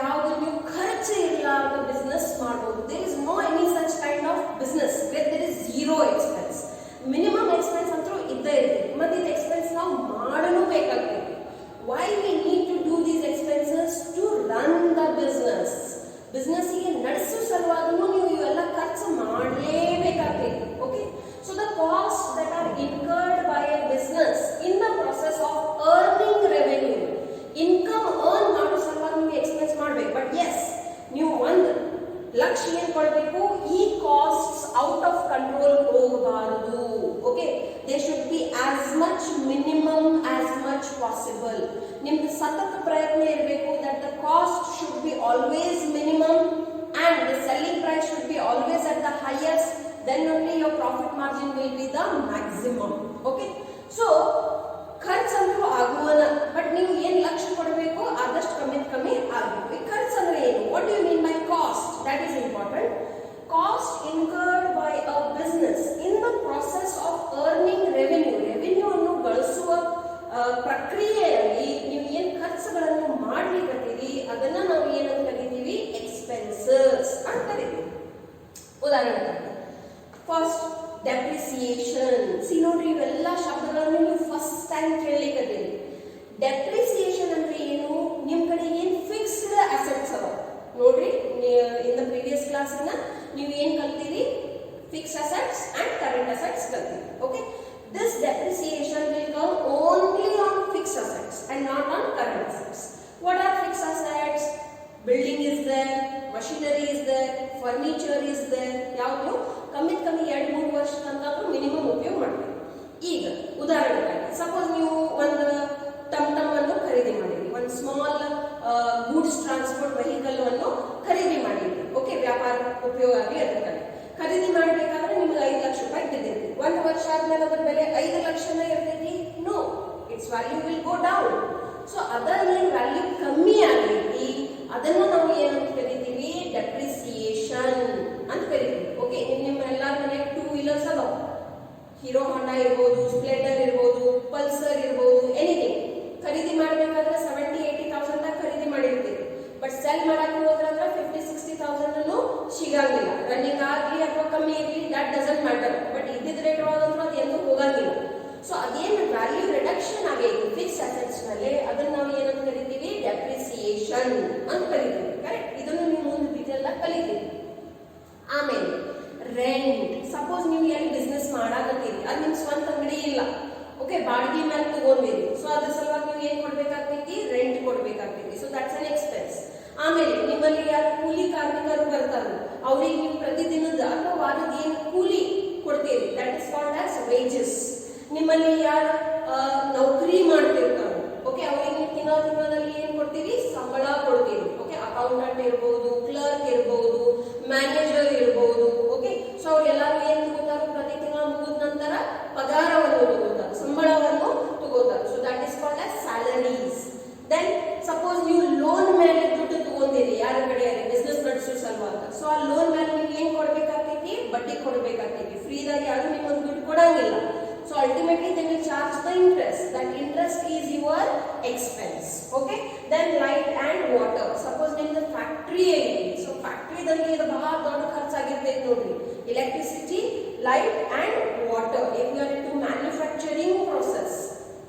ಯಾವುದೇ ನೀವು ಖರ್ಚು ಇರಲಾರ್ದ ಬಿಸ್ನೆಸ್ ಮಾಡಬಹುದು. There is no any such kind of business where there is zero expense. Minimum expense ಅಂತೂ ಇದ್ದೇ ಇರ್ತೈತಿ ಮತ್ತು ಇದು ಎಕ್ಸ್ಪೆನ್ಸ್ ನಾವು ಮಾಡಲು ಬೇಕಾಗ್ತೈತಿ. Why we need to do these expenses? To run the business. Business ಗೆ ನಡೆಸೋ ಸಲುವಾಗೂ ನೀವು ಇವೆಲ್ಲ ಖರ್ಚು ಮಾಡಲೇಬೇಕಾಗ್ತೈತಿ. Okay, so the costs that are incurred by a business in the process of earning revenue, income earn ಮಾಡೋ ಸಲುವಾಗಿ ನೀವು ಎಕ್ಸ್ಪೆನ್ಸ್ ಮಾಡಬೇಕು. ಬಟ್ ಎಸ್, ನೀವು ಒಂದು ಲಕ್ಷ್ಯ ಏನು ಕೊಡಬೇಕು, ಈ ಕಾಸ್ಟ್ಸ್ ಔಟ್ ಆಫ್ ಕಂಟ್ರೋಲ್ ಹೋಗಬಾರದು. Okay, they should be as much minimum as much possible. ನಿಮ್ದು ಸತತ ಪ್ರಯತ್ನ ಇರಬೇಕು that the cost should be always minimum and the selling price should be always at the highest. Then only your profit margin will be the maximum. Okay, so ಖರ್ಚಂತೂ ಆಗುವನ, but ನೀವು ಏನ್ ಲಕ್ಷ್ಯ ಕೊಡಬೇಕು ಆದಷ್ಟು ಕಮ್ಮಿ ಆಗಬೇಕು. ಈ ಖರ್ಚು ಅಂದ್ರೆ ಏನು, what do you mean by cost, that is important. Cost incurred by a business in the process of earning revenue. Revenue ಅನ್ನು ಗಳಿಸುವ ಪ್ರಕ್ರಿಯೆಯಲ್ಲಿ ನೀವು ಏನು ಖರ್ಚುಗಳನ್ನು ಮಾಡ್ಲಿಕ್ಕತ್ತೀರಿ ಅದನ್ನ ನಾವು ಏನಂತ ಕರಿತೀವಿ, ಎಕ್ಸ್ಪೆನ್ಸಸ್ ಅಂತ ಕರಿತೀವಿ. ಉದಾಹರಣೆಗಾಗಿ ಫಸ್ಟ್ ಡೆಪ್ರಿಸಿಯೇಷನ್. ನೋಡ್ರಿ, ಇವೆಲ್ಲ ಶಬ್ದಗಳನ್ನು ನೀವು ಫಸ್ಟ್ ಟೈಮ್ ಕೇಳಲಿಕ್ಕತ್ತೀರಿ. ಡೆಪ್ರಿಸಿಯೇಷನ್ ಅಂದ್ರೆ ಏನು? ನಿಮ್ ಕಡೆ ಏನ್ ಫಿಕ್ಸ್ಡ್ ಅಸೆಟ್ಸ್ ಅವ ನೋಡ್ರಿ, ಇನ್ ದ ಪ್ರೀವಿಯಸ್ ಕ್ಲಾಸ್ ನೀವು ಏನ್ ಕಲ್ತೀರಿ, fixed assets and current assets ಕಲ್ತೀರಿ. Okay, this depreciation will come only on fixed assets and not on current assets. What are fixed assets? Building is there, machinery is there, furniture is there. ಯಾವುದು ಕಮ್ಮಿ 2-3 ವರ್ಷ ತನಕ minimum ಉಪಯೋಗ ಮಾಡ್ತೀವಿ. ಈಗ ಉದಾಹರಣೆಗಾಗಿ suppose ನೀವು ಒಂದು ಟಮ್ ಅನ್ನು ಖರೀದಿ ಮಾಡಿರಿ, ಒಂದು ಸ್ಮಾಲ್ ಗೂಡ್ಸ್ ಟ್ರಾನ್ಸ್ಪೋರ್ಟ್ ವೆಹಿಕಲ್ ಅನ್ನು ಖರೀದಿ ಮಾಡಿರಿ. ಓಕೆ, ವ್ಯಾಪಾರ ಉಪಯೋಗ ಆಗಲಿ ಅದಕ್ಕಾಗಿ ಖರೀದಿ ಮಾಡಬೇಕಾದ್ರೆ ನಿಮಗೆ 5 ಲಕ್ಷ ರೂಪಾಯಿ ಬಿದ್ದಿದೆ. 1 ವರ್ಷ ಆದ್ಮೇಲೆ ಅದರ ಬೆಲೆ 5 ಲಕ್ಷನೇ ಇರ್ತೈತಿ? No, its value will go down. So ಅದರ ಏನ್ ವ್ಯಾಲ್ಯೂ ಕಮ್ಮಿ ಆಗೈತಿ ಅದನ್ನ ನಾವು ಏನಂತ ಕರಿತೀವಿ, ಡೆಪ್ರಿಸಿಯೇಷನ್ ಅಂತ ಕರಿತೀವಿ. ಓಕೆ, ನಿಮ್ಮ ಎಲ್ಲಾರ ಮನೆಗೆ 2 ವೀಲರ್ಸ್ ಅದಾವ. ಹೀರೋ ಹೋಂಡಾ ಇರ್ಬೋದು, ಸ್ಪ್ಲೆಂಡರ್ ಇರ್ಬೋದು, ಪಲ್ಸರ್ ಇರ್ಬೋದು, ಎನಿಥಿಂಗ್. ಖರೀದಿ ಮಾಡಬೇಕಾದ್ರೆ 70,000-80,000 ಖರೀದಿ ಮಾಡಿರ್ತೀವಿ. ಬಟ್ ಸೆಲ್ ಮಾಡಕ್ಕೆ ಹೋದ್ರಂದ್ರೆ 50,000-60,000 ಸಿಗಂಗಿಲ್ಲ. ರನ್ನಿಂಗ್ ಆಗಲಿ ಅಥವಾ ಕಮ್ಮಿ ಇರಲಿ, ದಟ್ ಡಸಂಟ್ ಮ್ಯಾಟರ್. ಬಟ್ ಇದ್ದಿದ್ದ ರೇಟ್ ಒಳಗಂದ್ರೆ ಅದು ಎಂದೂ ಹೋಗಂಗಿಲ್ಲ. ಸೊ ಅದೇನು ವ್ಯಾಲ್ಯೂ ರಿಡಕ್ಷನ್ ಆಗೈತಿ ಫಿಕ್ಸ್ ಅಸೆಟ್ಸ್ ಮೇಲೆ, ಅದನ್ನ ನಾವು ಏನಂತ ಕರಿತೀವಿ, ಡೆಪ್ರಿಸಿಯೇಷನ್ ಅಂತ ಕರಿತೀವಿ. ಕರೆಕ್ಟ್, ಇದನ್ನು ನೀವು ಮುಂದೆ ಡೀಟೇಲ್ ಆಗಿ ಕಲಿತೀವಿ. ಆಮೇಲೆ ರೆಂಟ್. ಸಪೋಸ್ ನೀವು ಎಲ್ಲಿ ಬಿಸ್ನೆಸ್ ಮಾಡಾಕತ್ತೀರಿ, ಅದು ನಿಮ್ ಸ್ವಂತ ಅಂಗಡಿ ಇಲ್ಲ. ಓಕೆ, ಬಾಡಿಗೆ ಮೇಲೆ ತಗೊಂಡಿರಿ. ಸೊ ಅದ್ರ ಸಲುವಾಗಿ ನೀವು ಏನ್ ಕೊಡ್ಬೇಕಾಗ್ತೈತಿ, ರೆಂಟ್ ಕೊಡ್ಬೇಕಾಗ್ತೈತಿ. So that's an expense. ಆಮೇಲೆ ನಿಮ್ಮಲ್ಲಿ ಯಾರು ಕೂಲಿ ಕಾರ್ಮಿಕರು ಬರ್ತಾರೆ, ಅವ್ರಿಗೆ ನೀವು ಪ್ರತಿದಿನದ ಅಥವಾ ವಾರದ ಏನು ಕೂಲಿ ಕೊಡ್ತೀರಿ, that is called as wages. ನಿಮ್ಮಲ್ಲಿ ಯಾರು ನೌಕರಿ ಮಾಡ್ತಿರ್ತಾರೆ, ಓಕೆ, ಅವ್ರಿಗೆ ನೀವು ತಿಂಗಳಲ್ಲಿ ಏನ್ ಕೊಡ್ತೀರಿ, ಸಂಬಳ ಕೊಡ್ತೀರಿ. ಓಕೆ, ಅಕೌಂಟೆಂಟ್ ಇರ್ಬೋದು, ಕ್ಲರ್ಕ್ ಇರ್ಬೋದು, ಮ್ಯಾನೇಜರ್ ಇರ್ಬೋದು. ಓಕೆ, ಸೊ ಅವ್ರೆಲ್ಲರೂ ಏನ್ ತಗೋತಾರ, ಪ್ರತಿ ತಿಂಗಳ ಮುಗಿದ ನಂತರ ಪಗಾರವನ್ನು ತಗೋತಾರೆ, ಸಂಬಳವನ್ನು ತಗೋತಾರೆ. So that is called as salaries. Then suppose ನೀವು ಲೋನ್ ಮೇಲೆ ದುಡ್ಡು ತಗೊಂತೀರಿ, ಯಾರ ಕಡೆ ಬಿಸ್ನೆಸ್ ನಡೆಸೋ ಸಲುವಾಗಿ. ಸೊ ಆ ಲೋನ್ ಮೇಲೆ ನೀವು ಏನ್ ಕೊಡ್ಬೇಕಾಗ್ತೈತಿ, ಬಡ್ಡಿ ಕೊಡ್ಬೇಕಾಗ್ತೈತಿ. ಫ್ರೀದಾಗ ಯಾರು ನಿಮಗೆ ದುಡ್ಡು ಕೊಡಂಗಿಲ್ಲ. So ultimately they will charge the interest. That interest is your expense. Okay. Then light and water. Suppose in the factory area. So factory dalli idu bahಳ ದೊಡ್ಡ ಖರ್ಚಾಗಿರ್ತೈತೆ ನೋಡ್ರಿ. Electricity, light and water. If you are into manufacturing process,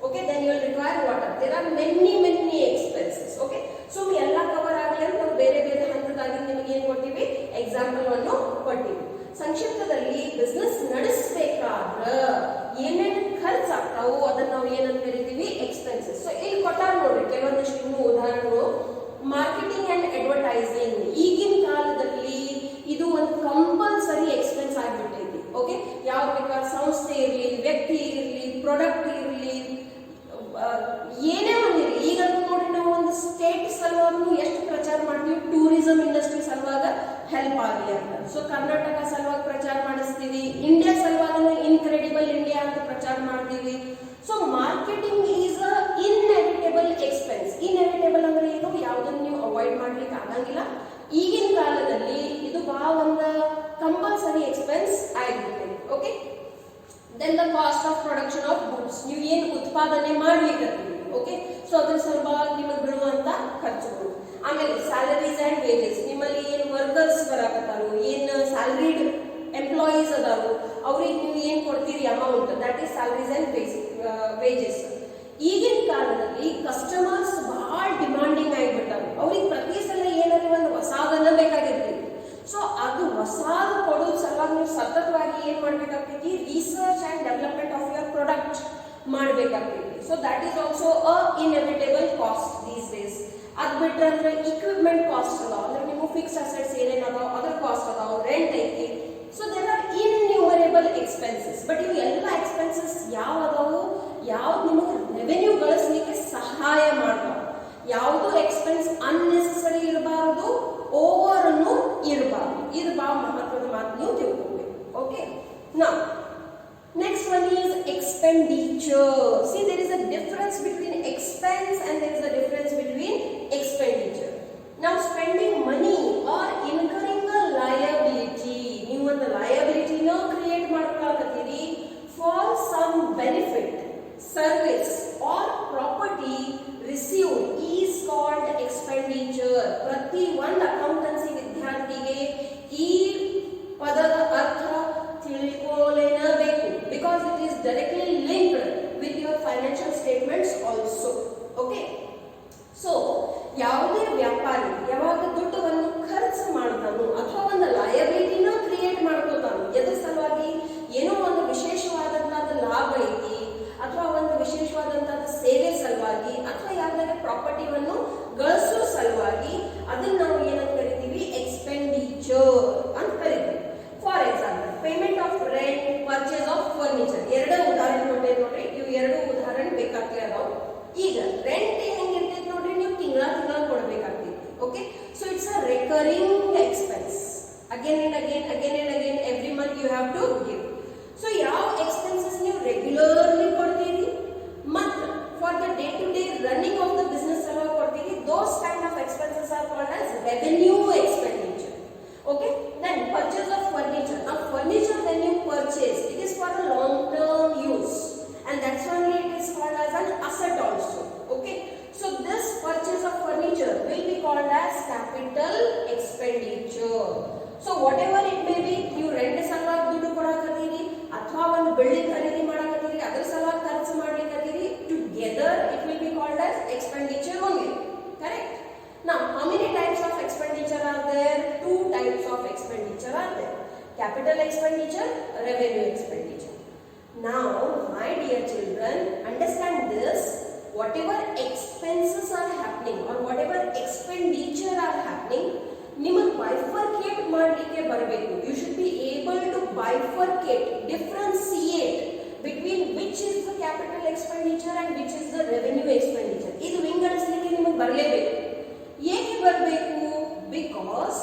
okay, then you will require water. There are many expenses. Okay. So we ಎಲ್ಲ cover ಆಗಲಿ ಅಂತ ನಾವು ಬೇರೆ ಹಂತದಾಗಿ ನಿಮಗೆ ಏನು ಕೊಟ್ಟಿವಿ, ಎಕ್ಸಾಂಪಲ್ ಅನ್ನು ಕೊಟ್ಟಿವಿ. ಸಂಕ್ಷಿಪ್ತದಲ್ಲಿ ಬಿಸ್ನೆಸ್ ನಡೆಸಬೇಕಾದ್ರೆ ಏನೇನು ಖರ್ಚಾಗ್ತಾವೋ ಅದನ್ನ ನಾವು ಏನಂತ ಕರಿತೀವಿ, ಎಕ್ಸ್ಪೆನ್ಸಸ್. ಸೊ ಇಲ್ಲಿ ಕೊಟ್ಟಾರ ನೋಡ್ರಿ ಕೆಲವೊಂದಿಷ್ಟು ಇನ್ನೂ ಉದಾಹರಣೆಗಳು. Marketing and advertising. ಈಗಿನ ಕಾಲದಲ್ಲಿ ಇದು ಒಂದು ಕಂಪಲ್ಸರಿ ಎಕ್ಸ್ಪೆನ್ಸ್ ಆಗಿಬಿಟ್ಟೈತಿ. ಓಕೆ, ಯಾವ ಬೇಕಾದ ಸಂಸ್ಥೆ ಇರಲಿ, ವ್ಯಕ್ತಿ ಇರಲಿ, ಪ್ರಾಡಕ್ಟ್ ಇರಲಿ, ಏನೇ ಒಂದಿರಲಿ. ಈಗ ನೋಡ್ರಿ ನಾವು ಒಂದು ಸ್ಟೇಟ್ ಸಲುವಾಗಿ ಎಷ್ಟು ಪ್ರಚಾರ ಮಾಡ್ತೀವಿ, ಟೂರಿಸಂ ಇಂಡಸ್ಟ್ರಿ ಸಲುವಾಗ ಹೆಲ್ಪ್ ಆಗಲಿ ಅಂತ. ಸೊ ಕರ್ನಾಟಕ ಸಲುವಾಗಿ ಪ್ರಚಾರ ಮಾಡಿಸ್ತೀವಿ, ಇಂಡಿಯಾ ಸಲುವಾಗಿ ಇನ್ಕ್ರೆಡಿಬಲ್ ಇಂಡಿಯಾ ಅಂತ ಪ್ರಚಾರ ಮಾಡ್ತೀವಿ. So marketing is a inevitable expense. Inevitable ಅಂದ್ರೆ ಏನು, ಯಾವುದನ್ನು ನೀವು ಅವಾಯ್ಡ್ ಮಾಡ್ಲಿಕ್ಕೆ ಆಗಂಗಿಲ್ಲ. ಈಗಿನ ಕಾಲದಲ್ಲಿ ಇದು ಬಹಳ ಒಂದು ಕಂಪಲ್ಸರಿ ಎಕ್ಸ್ಪೆನ್ಸ್ ಆಗಿರುತ್ತೆ. Okay, then the cost of production of goods. ನೀವು ಏನು ಉತ್ಪಾದನೆ ಮಾಡ್ಲಿಕ್ಕೆ, ಓಕೆ, ಸೊ ಅದ್ರ ಸಲುವಾಗಿ ನಿಮಗೆ ಬೀಳುವಂತ ಖರ್ಚುಗಳು. ಆಮೇಲೆ ಸ್ಯಾಲರೀಸ್ ಅಂಡ್ ವೇಜಸ್. ನಿಮ್ಮಲ್ಲಿ ಏನು ವರ್ಕರ್ಸ್ ಬರಾಕತ್ತಾರೋ, ಏನು ಸ್ಯಾಲರಿಡ್ ಎಂಪ್ಲಾಯೀಸ್ ಅದಾರು, ಅವ್ರಿಗೆ ನೀವು ಏನು ಕೊಡ್ತೀರಿ amount, that is salaries and wages. ಈಗಿನ ಕಾಲದಲ್ಲಿ ಕಸ್ಟಮರ್ಸ್ ಬಹಳ ಡಿಮಾಂಡಿಂಗ್ ಆಗಿಬಿಟ್ಟಾರೆ. ಅವ್ರಿಗೆ ಪ್ರತಿ ಸಲ ಏನಾದ್ರು ಒಂದು ಹೊಸಾದನ್ನ ಬೇಕಾಗಿರ್ತೀವಿ. ಸೊ ಅದು ಹೊಸಾದು ಕೊಡೋದು ಸಲುವಾಗಿ ನೀವು ಸತತವಾಗಿ ಏನ್ ಮಾಡ್ಬೇಕಾಗ್ತೈತಿ, research and development of your product ಮಾಡ್ಬೇಕಾಗ್ತೈತಿ. So that is also a inevitable cost these days. ಅದ್ ಬಿಟ್ರೆ ಅಂದ್ರೆ ಇಕ್ವಿಪ್ಮೆಂಟ್ ಕಾಸ್ಟ್ ಅದಾವ, ಅಂದ್ರೆ ನೀವು ಫಿಕ್ಸ್ ಅಸೆಟ್ಸ್ ಏನೇನ್ ಅದಾವ ಅದ್ರ ಕಾಸ್ಟ್ ಅದಾವ, ರೆಂಟ್ ಐತಿ. So there are innumerable expenses. But ಇವು ಎಲ್ಲ ಎಕ್ಸ್ಪೆನ್ಸಸ್ ಯಾವ ಅದಾವು, ಯಾವ್ದು ನಿಮಗೆ ರೆವೆನ್ಯೂ ಗಳಿಸ್ಲಿಕ್ಕೆ ಸಹಾಯ ಮಾಡ್ತಾವ. ಯಾವುದು ಎಕ್ಸ್ಪೆನ್ಸ್ ಅನ್ನೆಸೆಸರಿ ಇರಬಾರದು, ಓವರ್ ಅನ್ನು ಇರಬಾರದು. ಇದು ಬಹಳ ಮಹತ್ವದ ಮಾತು, ನೀವು ತಿಳ್ಕೊಬೇಕು. ಓಕೆ, ನಾ next one is expenditure. See, there is a difference between expense and there is a difference between expenditure. Now spending money or incurring a liability. ನೀವು ಒಂದು liability ನ create ಮಾಡ್ಕೊಳ್ಳಾಕತ್ತೀರಿ for some benefit, service or party received is called expenditure. ಪ್ರತಿ ಒಂದು accountancy ವಿದ್ಯಾರ್ಥಿಗೆ ಈ ಪದದ ಅರ್ಥ ತಿಳ್ಕೊಳ್ಳೇಬೇಕು, because it is directly linked with your financial statements also. Okay, so ಯಾವುದೇ ವ್ಯಾಪಾರಿ ಯಾವಾಗ ದುಡ್ಡನ್ನು ಖರ್ಚು ಮಾಡ್ತಾನೋ ಅಥವಾ ಒಂದು ಲಯಬಿಲಿಟಿನ ಕ್ರಿಯೇಟ್ ಮಾಡ್ಕೋತಾನೋ, ಎದ್ರ ಸಲುವಾಗಿ ಏನೋ ಒಂದು ವಿಶೇಷವಾದಂತಹ ಲಾಭ ಐತಿ ಅಥವಾ ಒಂದು ವಿಶೇಷವಾದಂತಹ ಸೇವೆ ಸಲುವಾಗಿ ಅಥವಾ ಯಾವ್ದಾದ್ರೆ ಪ್ರಾಪರ್ಟಿವನ್ನು ಗಳಿಸೋ ಸಲುವಾಗಿ, ಅದನ್ನ ನಾವು ಏನಂತ ಕರಿತೀವಿ, ಎಕ್ಸ್ಪೆಂಡಿಚರ್ ಅಂತ ಕರಿತೀವಿ. For example, payment of rent, purchase of furniture. ಎರಡು ಉದಾಹರಣೆ ಕೊಟ್ಟೆ ನೋಡ್ರಿ, ಇವು ಎರಡು ಉದಾಹರಣೆ ಬೇಕಾಗ್ತದೆ ಅದಾವ. ಈಗ ರೆಂಟ್ ಹೆಂಗಿರ್ತೈತಿ ನೋಡ್ರಿ, ನೀವು ತಿಂಗಳ ಕೊಡ್ಬೇಕಾಗ್ತೈತಿ. Okay, so it's a recurring expense. Again and again every month you have to give. So ಯಾವ ಎಕ್ಸ್ಪೆನ್ಸಸ್ ನೀವು ರೆಗ್ಯುಲರ್ಲಿ ಕೊಡ್ತೀರಿ ಮತ್ತು for the day to day running of the business ಸಲುವಾಗಿ ಕೊಡ್ತೀರಿ, those kind of expenses are called as revenue expenditure. Okay, then purchase of furniture. Now furniture when you purchase, it is for a long term use, and that's why it is called as an asset also. Okay, so this purchase of furniture will be called as capital expenditure. So whatever it may be, you rent ಸಲುವಾಗಿ ದುಡ್ಡು ಕೊಡಕತ್ತೀರಿ ಅಥವಾ ಒಂದು building ಖರೀದಿ ಮಾಡಕತ್ತೀರಿ, ಅದರ ಸಲುವಾಗಿ ಖರ್ಚು ಮಾಡ್ಲಿಕತ್ತೀರಿ, together it will be called as expenditure only. Correct? Now, how many types of expenditure are there? Two types of expenditure are there. Capital expenditure, revenue expenditure. Now, my dear children, understand this. Whatever expenses are happening or whatever expenditure are happening, ನಿಮಗೆ bifurcate ಮಾಡಲಿಕ್ಕೆ ಬರಬೇಕು. You should be able to bifurcate, differentiate between which is the capital expenditure and which is the revenue expenditure. ಇದು ವಿಂಗಡಿಸಲಿಕ್ಕೆ ನಿಮಗೆ ಬರಲೇಬೇಕು. ಏಕೆ ಬರಬೇಕು? Because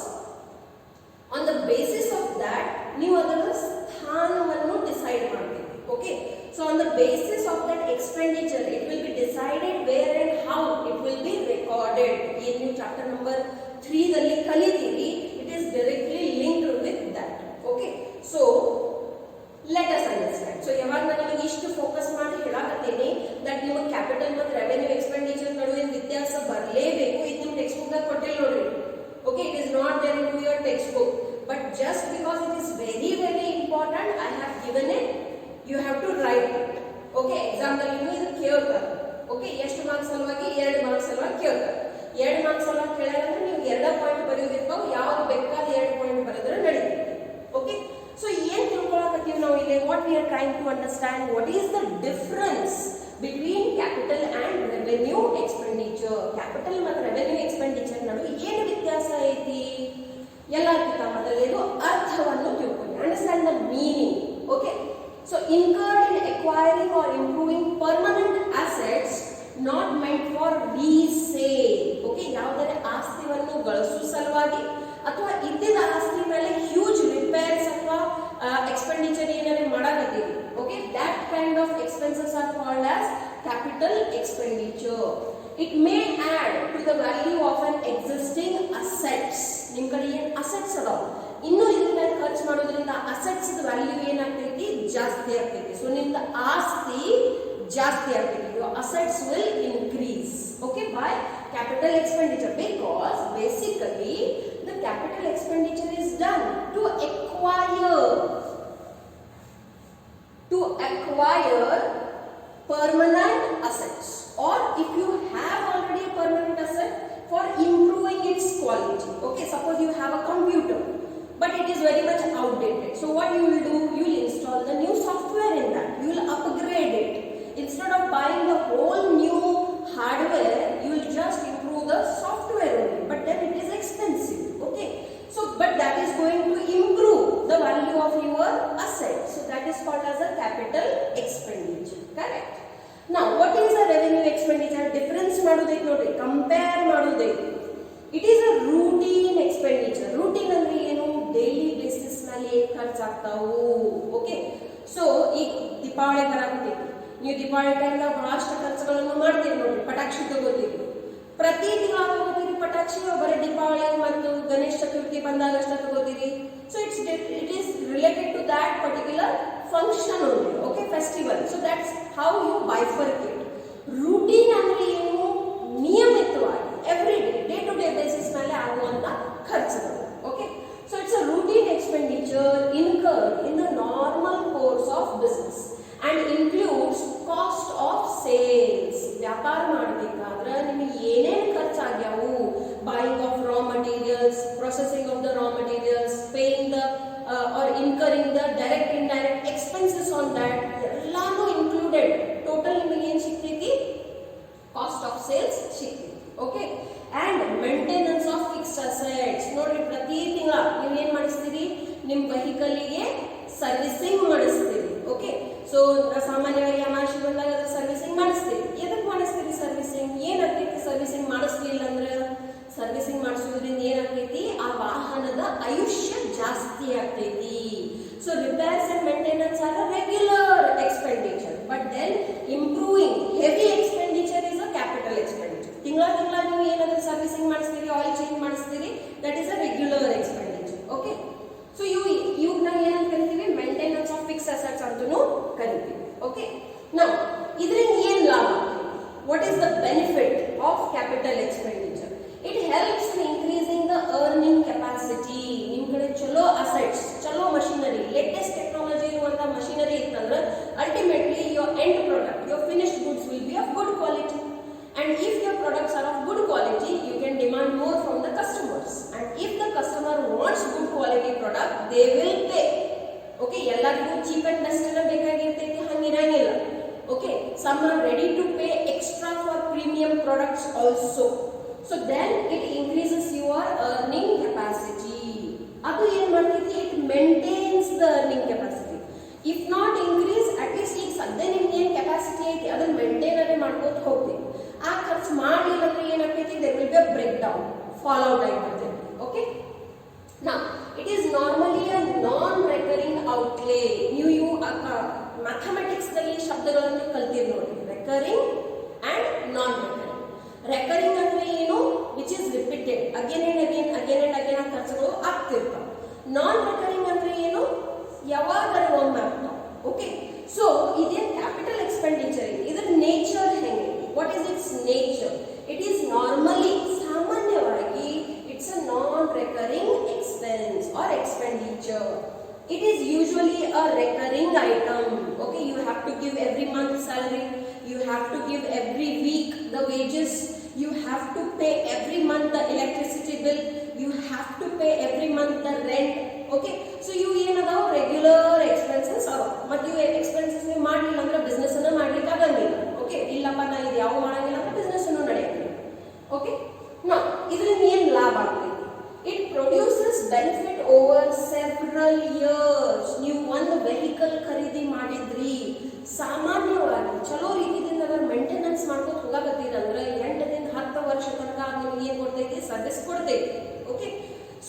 on the basis of that ನೀವು ಅದರ ಸ್ಥಾನವನ್ನು ಡಿಸೈಡ್ ಮಾಡಬೇಕು. Okay, so on the basis of that expenditure it will be decided where and how it will be recorded. ಏನು ನೀವು ಚಾಪ್ಟರ್ ನಂಬರ್ 3 ದಲ್ಲಿ ಕಲಿತೀರಿ, it is directly linked with that. Okay, so let us understand. So ಯಾವಾಗ ನಾನು ನಿಮಗೆ ಇಷ್ಟು focus ಮಾಡಿ ಹೇಳಕತ್ತೀನಿ ದಟ್ ನಿಮಗೆ ಕ್ಯಾಪಿಟಲ್ ಮತ್ತು ರೆವೆನ್ಯೂ ಎಕ್ಸ್ಪೆಂಡಿಚರ್ ನಡುವಿನ ವ್ಯತ್ಯಾಸ ಬರಲೇಬೇಕು. ಇದು ನಿಮ್ಮ ಟೆಕ್ಸ್ಟ್ ಬುಕ್ ದಾಗ ಕೊಟ್ಟಿಲ್ಲ ನೋಡ್ರಿ. Okay, it is not there in your textbook, but just because it is very very important, I have given it, you have to write it. Okay, exam ದಲ್ಲಿ ಇದು ಕೇಳ್ತಾರೆ. ಓಕೆ, ಎಷ್ಟು marks ಸಲುವಾಗಿ? 2 marks ಸಲುವಾಗಿ ಕೇಳ್ತಾರೆ. 2 marks ಸಲುವಾಗಿ ಕೇಳಿದ್ರೆ ನೀವು 2 ಪಾಯಿಂಟ್ ಬರೆಯೋದಿರ್ತಾವೆ, ಯಾವ್ದು ಬೇಕಾದ 2 ಪಾಯಿಂಟ್ ಬರೆದ್ರೆ ನಡೀತದೆ. ಓಕೆ, ಸೊ ಏನ್ ತಿಳ್ಕೊಳಕತ್ತೀವಿ ನಾವು ಇಲ್ಲಿ? What we are trying to understand, what is the difference between capital and revenue expenditure. Capital ಮತ್ತು ರೆವೆನ್ಯೂ ಎಕ್ಸ್ಪೆಂಡಿಚರ್ ನಡುವೆ ಏನು ವ್ಯತ್ಯಾಸ ಐತಿ? ಎಲ್ಲಕ್ಕಿಂತ ಮೊದಲೇನು ಅರ್ಥವನ್ನು ತಿಳ್ಕೊಳ್ಳಿ. Understand the meaning. Okay, so incurred in acquiring or improving permanent assets not meant for resale. Okay, ಯಾವುದೇ ಆಸ್ತಿಯನ್ನು ಗಳಿಸುವ ಸಲುವಾಗಿ ಅಥವಾ ಇದ್ದಿದ್ದ ಆಸ್ತಿ ಮೇಲೆ ಹ್ಯೂಜ್ ರಿಪೇರ್ಸ್ ಅಥವಾ ಎಕ್ಸ್ಪೆಂಡಿಚರ್ ಏನಾದ್ರು ಮಾಡಕತ್ತೀವಿ. Okay, that kind of expenses are called as capital expenditure. It may add to the value of an existing assets. ನಿಮ್ ಕಡೆ ಏನ್ ಅಸೆಟ್ಸ್ ಅದಾವ, ಇನ್ನು ಇದ್ರ ಮೇಲೆ ಖರ್ಚು ಮಾಡೋದ್ರಿಂದ ಅಸೆಟ್ಸ್ ವ್ಯಾಲ್ಯೂ ಏನಾಗ್ತೈತಿ? ಜಾಸ್ತಿ ಆಗ್ತೈತಿ. ಸೊ ನಿಮ್ದು ಆಸ್ತಿ ಜಾಸ್ತಿ ಆಗ್ತೈತಿ. your assets will increase. Okay, by capital expenditure, because basically the capital expenditure is done to acquire permanent assets, or if you have already a permanent asset, for improving its quality. Okay, suppose you have a computer but it is very much outdated, so what you will do, you will install the new software in that, you will upgrade it. Instead of buying the whole new hardware, you will just improve the software only, but then it is expensive. Okay, so but that is going to improve the value of your asset, so that is called as a capital expenditure. Correct? Now what is a revenue expenditure? Difference madudai nodri, compare madudai. It is a routine expenditure. Routine ಅಂದ್ರೆ ಏನು? Daily basis ಮೇಲೆ ಖರ್ಚು ಆಗ್ತಾವು. Okay, so ಈಗ ದೀಪಾವಳಿ ಬರಾಕತ್ತೈತಿ, ನೀವು Deepavali time ಬಹಳಷ್ಟು ಖರ್ಚುಗಳನ್ನು ಮಾಡ್ತೀರಿ ನೋಡ್ರಿ. ಪಟಾಕ್ಷಿ ತಗೋತೀರಿ, ಪ್ರತಿ ತಿಂಗಳ ತಗೋತೀರಿ ಪಟಾಕ್ಷಿ, ಬರೀ ದೀಪಾವಳಿ ಮತ್ತು ಗಣೇಶ ಚತುರ್ಥಿ ಬಂದಾಗ ಅಷ್ಟೇ ತಗೋತೀರಿ. So it is related to that particular function only. Okay, festival. So that's how you bifurcate. Routine ಅಂದ್ರೆ ವ್ಯಾಪಾರ ಮಾಡಬೇಕಾದ್ರೆ ನಿಮಗೆ ಏನೇನು ಖರ್ಚಾಗ್ಯಾವು, buying of raw materials, processing of the raw materials, paying the or incurring the direct indirect expenses on that, ಎಲ್ಲಾನು included. Total ನಿಮಗೆ ಏನು ಸಿಗ್ತೈತಿ? Cost of sales ಸಿಗ್ತೈತಿ. Okay, and maintenance of fixed assets. ನೋಡ್ರಿ, ಪ್ರತಿ ತಿಂಗಳ ನೀವು ಏನು ಮಾಡಿಸ್ತೀರಿ? ನಿಮ್ಮ ವೆಹಿಕಲ್ಗೆ ಸರ್ವಿಸಿಂಗ್ ಮಾಡಿಸ್ತೀರಿ. ಓಕೆ, ಸೊ ಸಾಮಾನ್ಯವಾಗಿ ಅಮಾವಾಸ್ಯೆ ಬಂದಾಗ ಅದ್ರ ಸರ್ವಿಸಿಂಗ್ ಮಾಡಿಸ್ತೀರಿ. ಎದಕ್ಕೆ ಮಾಡಿಸ್ತೀರಿ ಸರ್ವಿಸಿಂಗ್? ಏನಾಗ್ತೈತಿ ಸರ್ವಿಸಿಂಗ್ ಮಾಡಿಸ್ಲಿಲ್ಲ ಅಂದ್ರೆ? ಸರ್ವಿಸಿಂಗ್ ಮಾಡಿಸೋದ್ರಿಂದ ಏನಾಗ್ತೈತಿ? ಆ ವಾಹನದ ಆಯುಷ್ಯ ಜಾಸ್ತಿ ಆಗ್ತೈತಿ. So repairs and maintenance are a regular expenditure, but then improving heavy expenditure is a capital expenditure. ತಿಂಗಳ ನೀವು ಏನಾದ್ರೂ ಸರ್ವಿಸಿಂಗ್ ಮಾಡಿಸ್ತೀರಿ, ಆಯಿಲ್ ಚೇಂಜ್ ಮಾಡಿಸ್ತೀರಿ, that is a regular expenditure. Okay, so ಇವು ನಾವು ಏನಂತ ಕರಿತೀವಿ? ಮೇಂಟೆನೆನ್ಸ್ ಆಫ್ ಫಿಕ್ಸ್ ಅಸೆಟ್ಸ್ ಅಂತೂ ಕರಿತೀವಿ. ಓಕೆ, ನಾವು ಇದರಿಂದ ಏನು ಲಾಭ? What is the benefit of capital expenditure? It helps in increasing the earning capacity. ನಿಮ್ಮ ಕಡೆ ಚಲೋ ಅಸೆಟ್ಸ್, ಚಲೋ ಮಷಿನರಿ, ಲೇಟೆಸ್ಟ್ ಟೆಕ್ನಾಲಜಿ ಇರುವಂತ ಮಷಿನರಿ ಇತ್ತಂದ್ರೆ ultimately your end product, your finished goods will be of good quality. And if your products are of good quality, you can demand more from the customers. And if the customer wants good quality product, they will pay. Okay, ಎಲ್ಲರಿಗೂ cheap and best ಎಲ್ಲ ಬೇಕಾಗಿರ್ತೈತಿ, ಹಂಗಿರಂಗಿಲ್ಲ. Okay, some are ready to pay extra for premium products also. So then it increases your earning capacity. ಅದು ಏನು ಮಾಡ್ತೈತಿ? It maintains the earning capacity. If not increase, at least ಈಗ ಸದ್ಯ ನಿಮ್ಗೆ ಏನು capacity ಐತಿ ಅದನ್ನ ಮೇಂಟೈನ್ ಅದೇ ಮಾಡ್ಕೋತ ಹೋಗ್ತೀವಿ. ಆ ಖರ್ಚು ಮಾಡಲಿಲ್ಲ ಅಂದ್ರೆ ಏನಾಗ್ತೈತಿ? There will be a break down, fall out ಆಗಿರ್ತೈತಿ. ಓಕೆ, ನಾ it is normally a non recurring outlay. ನೀವು ಮ್ಯಾಥಮೆಟಿಕ್ಸ್ ದಲ್ಲಿ ಶಬ್ದಗಳನ್ನು ಕಲ್ತಿರಿ ನೋಡಿ, recurring and non recurring. Recurring ಅಂದ್ರೆ ಏನು? Which is repeated, again and again ಆ ಖರ್ಚುಗಳು ಆಗ್ತಿರ್ತಾವ. ನಾನ್ ರೆಕರಿಂಗ್ ಅಂದ್ರೆ ಏನು? ಯಾವಾಗರ ಒಮ್ಮೆ ಆಗ್ತಾವ. ಓಕೆ, ಸೊ ಇದೇನು ಕ್ಯಾಪಿಟಲ್ ಎಕ್ಸ್ಪೆಂಡಿಚರ್ ಇದೆ, ಇದರ ನೇಚರ್ ಹೆಂಗೆ? What is its nature? It is normally, ಸಾಮಾನ್ಯವಾಗಿ, it's a non-recurring expense or expenditure. It is usually a recurring item. Okay, you have to give every month salary, you have to give every week the wages, you have to pay every month the electricity bill, you have to pay every month the rent. Okay, so you ಏನದಾವ regular expenses ಅವ. ಮತ್ತು ಇವು expenses ನೀವು ಮಾಡಲಿಲ್ಲ ಅಂದ್ರೆ business ಅನ್ನ ಮಾಡ್ಲಿಕ್ಕೆ ಆಗಂಗಿಲ್ಲ. ಓಕೆ, ಇಲ್ಲಪ್ಪ ನಾ ಇದು ಯಾವ ಮಾಡಂಗಿಲ್ಲ ಅಂದ್ರೆ ಬಿಸ್ನೆಸ್ ಅನ್ನು ನಡೆಯಂಗಿಲ್ಲ. ಓಕೆ, ನಾ ಇದರಿಂದ ಏನು ಲಾಭ ಆಗ್ತೈತಿ? It produces benefit over several years. ನೀವು ಒಂದು ವೆಹಿಕಲ್ ಖರೀದಿ ಮಾಡಿದ್ರಿ, ಸಾಮಾನ್ಯವಾಗಿ ಚಲೋ ರೀತಿಯಿಂದ ಅದರ ಮೇಂಟೆನೆನ್ಸ್ ಮಾಡ್ಕೊಂಡು ಹೋಗಕತ್ತೀರಂದ್ರೆ 8ರಿಂದ 10 ವರ್ಷ ತನಕ ನಿಮ್ಗೆ ಏನು ಕೊಡ್ತೈತಿ? ಸರ್ವಿಸ್ ಕೊಡ್ತೈತಿ. Okay,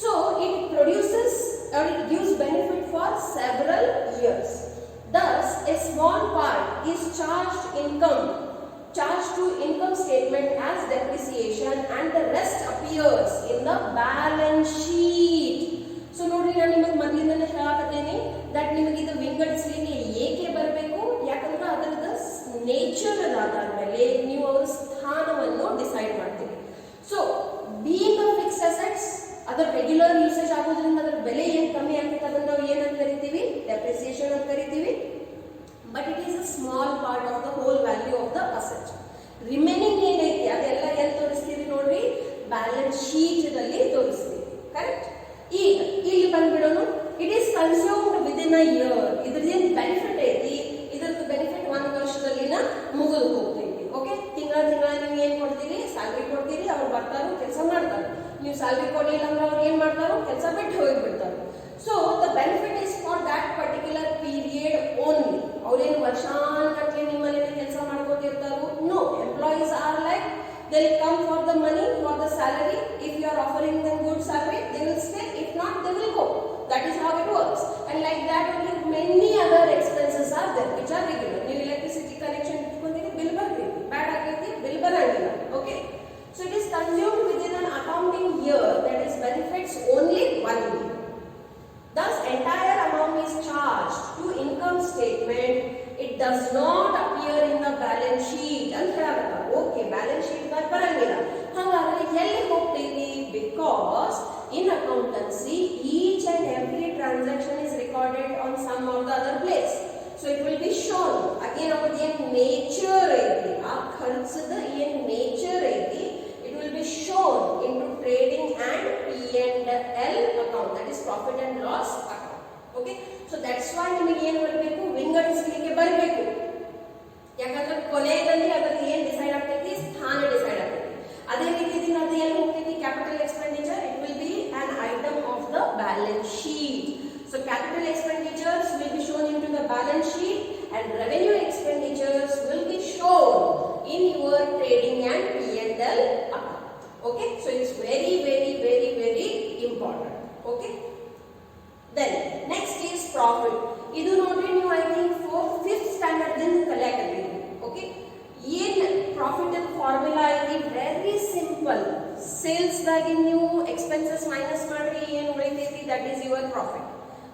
so it produces or it gives benefit for several years. Thus a small part is charged to income statement as depreciation and the rest appears in the balance sheet. So ನೋಡ್ರಿ, ನಾನು ನಿಮಗೆ ಮೊದಲಿಂದನೇ ಹೇಳಕತ್ತೇನೆ that ನಿಮಗೆ ಇದು ವಿಂಗಡಿಸಲಿಕ್ಕೆ ಏಕೆ ಬರಬೇಕು? ಯಾಕಂದ್ರೆ ಅದರದ nature ಆಧಾರ ಮೇಲೆ ನೀವು ಅವರ ಸ್ಥಾನವನ್ನು ಡಿಸೈಡ್ ಮಾಡ್ತೀವಿ. So being a fix assets, ಅದರ ರೆಗ್ಯುಲರ್ ಯೂಸೇಜ್ ಆಗೋದ್ರಿಂದ ಅದರ ಬೆಲೆ ಏನು ಕಮ್ಮಿ ಆಗ್ತದೆ ಅದನ್ನ ನಾವು ಏನಂತ ಕರಿತೀವಿ? ಡೆಪ್ರಿಸಿಯೇಷನ್ ಅಂತ ಕರಿತೀವಿ. But it is a small part of the whole value of the asset. Remaining ಏನೈತಿ ಅದೆಲ್ಲ ಎಲ್ಲಿ ತೋರಿಸ್ತೀವಿ ನೋಡ್ರಿ? ಬ್ಯಾಲೆನ್ಸ್ ಶೀಟ್ ದಲ್ಲಿ ತೋರಿಸ್ತೀವಿ. ಕರೆಕ್ಟ್? ಈಗ ಇಲ್ಲಿ ಬಂದ್ಬಿಡೋನು, it is consumed within a year. ಇದ್ರದ್ದೇನು ಬೆನಿಫಿಟ್ ಐತಿ? ಇದ್ರದ್ದು ಬೆನಿಫಿಟ್ 1 ವರ್ಷದಲ್ಲಿನ ಮುಗಿದು ಹೋಗ್ತೈತಿ. ಓಕೆ, ತಿಂಗಳ ನೀವು ಏನು ಕೊಡ್ತೀರಿ? ಸ್ಯಾಲ್ರಿ ಕೊಡ್ತೀರಿ, ಅವ್ರು ಬರ್ತಾರೋ ಕೆಲಸ ಮಾಡ್ತಾರೆ. ನೀವು ಸ್ಯಾಲ್ರಿ ಕೊಡಲಿಲ್ಲ ಅಂದ್ರೆ ಅವ್ರು ಏನು ಮಾಡ್ತಾರೋ? ಕೆಲಸ ಬಿಟ್ಟು ಹೋಗಿಬಿಡ್ತಾರೆ. So the benefit is for that particular period only. ಅವ್ರೇನು ವರ್ಷಾನ್ಗಟ್ಲೆ ನಿಮ್ಮಲ್ಲಿ ಕೆಲಸ ಮಾಡ್ಕೊತಿರ್ತಾರೋ? No, employees are like they will come for the money, for the salary. If you are offering them good salary, they will stay. If not, they will go. That is how it works. And like that only many other expenses are there which are regular. ನೀವು electricity connection ಇಟ್ಕೊಂಡಿರಿ, bill ಬರ್ತೀವಿ, ಬ್ಯಾಡ್ ಆಗೈತಿ, bill ಬರಂಗಿಲ್ಲ. Okay, so it is consumed within an accounting year, that is benefits only 1 year. Thus entire amount is charged to income statement. It does not appear in the balance sheet ಅಂತ ಹೇಳಾಗತ್ತ. Okay, balance sheet ದಾಗ ಬರಂಗಿಲ್ಲ. ಹಾಗಾದ್ರೆ ಎಲ್ಲಿ ಹೋಗ್ತೈತಿ? Because in accountancy each and every transaction is recorded on some or the other place. So it will be shown. Again, our nature ಐತಿ, ಆ ಖರ್ಚ ಖರ್ಚದ ಏನ್ ನೇಚರ್ ಐತಿ it will be shown into trading and P&L account, that is profit and loss account. Okay, so that's why ನಿಮಗೆ ಏನು ಬರಬೇಕು, ವಿಂಗಡಿಸಲಿಕ್ಕೆ ಬರಬೇಕು. ಯಾಕಂದ್ರೆ ಕೊನೆಯಲ್ಲಿ ಅದಕ್ಕೆ ಏನು ಡಿಸೈಡ್ ಆಗ್ತೈತಿ, ಸ್ಥಾನ ಡಿಸೈಡ್ ಆಗ್ತೈತಿ. ಅದೇ ರೀತಿ ಅದು ಎಲ್ಲಿ ಹೋಗ್ತೈತಿ, capital expenditure, it will be an item of the balance sheet. So capital expenditures will be shown into the balance sheet and revenue expenditures will be shown in your trading and P&L account. Okay, so it's very important. Okay, then next is profit. Idu nodri ನೀವು I think 5th standard din ಕಲಿಯಾಕತ್ತೀರಿ. Okay, ಏನು profit ಅದ formula ಐತಿ, very simple. Sales ದಾಗಿ ನೀವು expenses minus ಮಾಡ್ರಿ, ಏನು ಉಳಿತೈತಿ, that is your profit.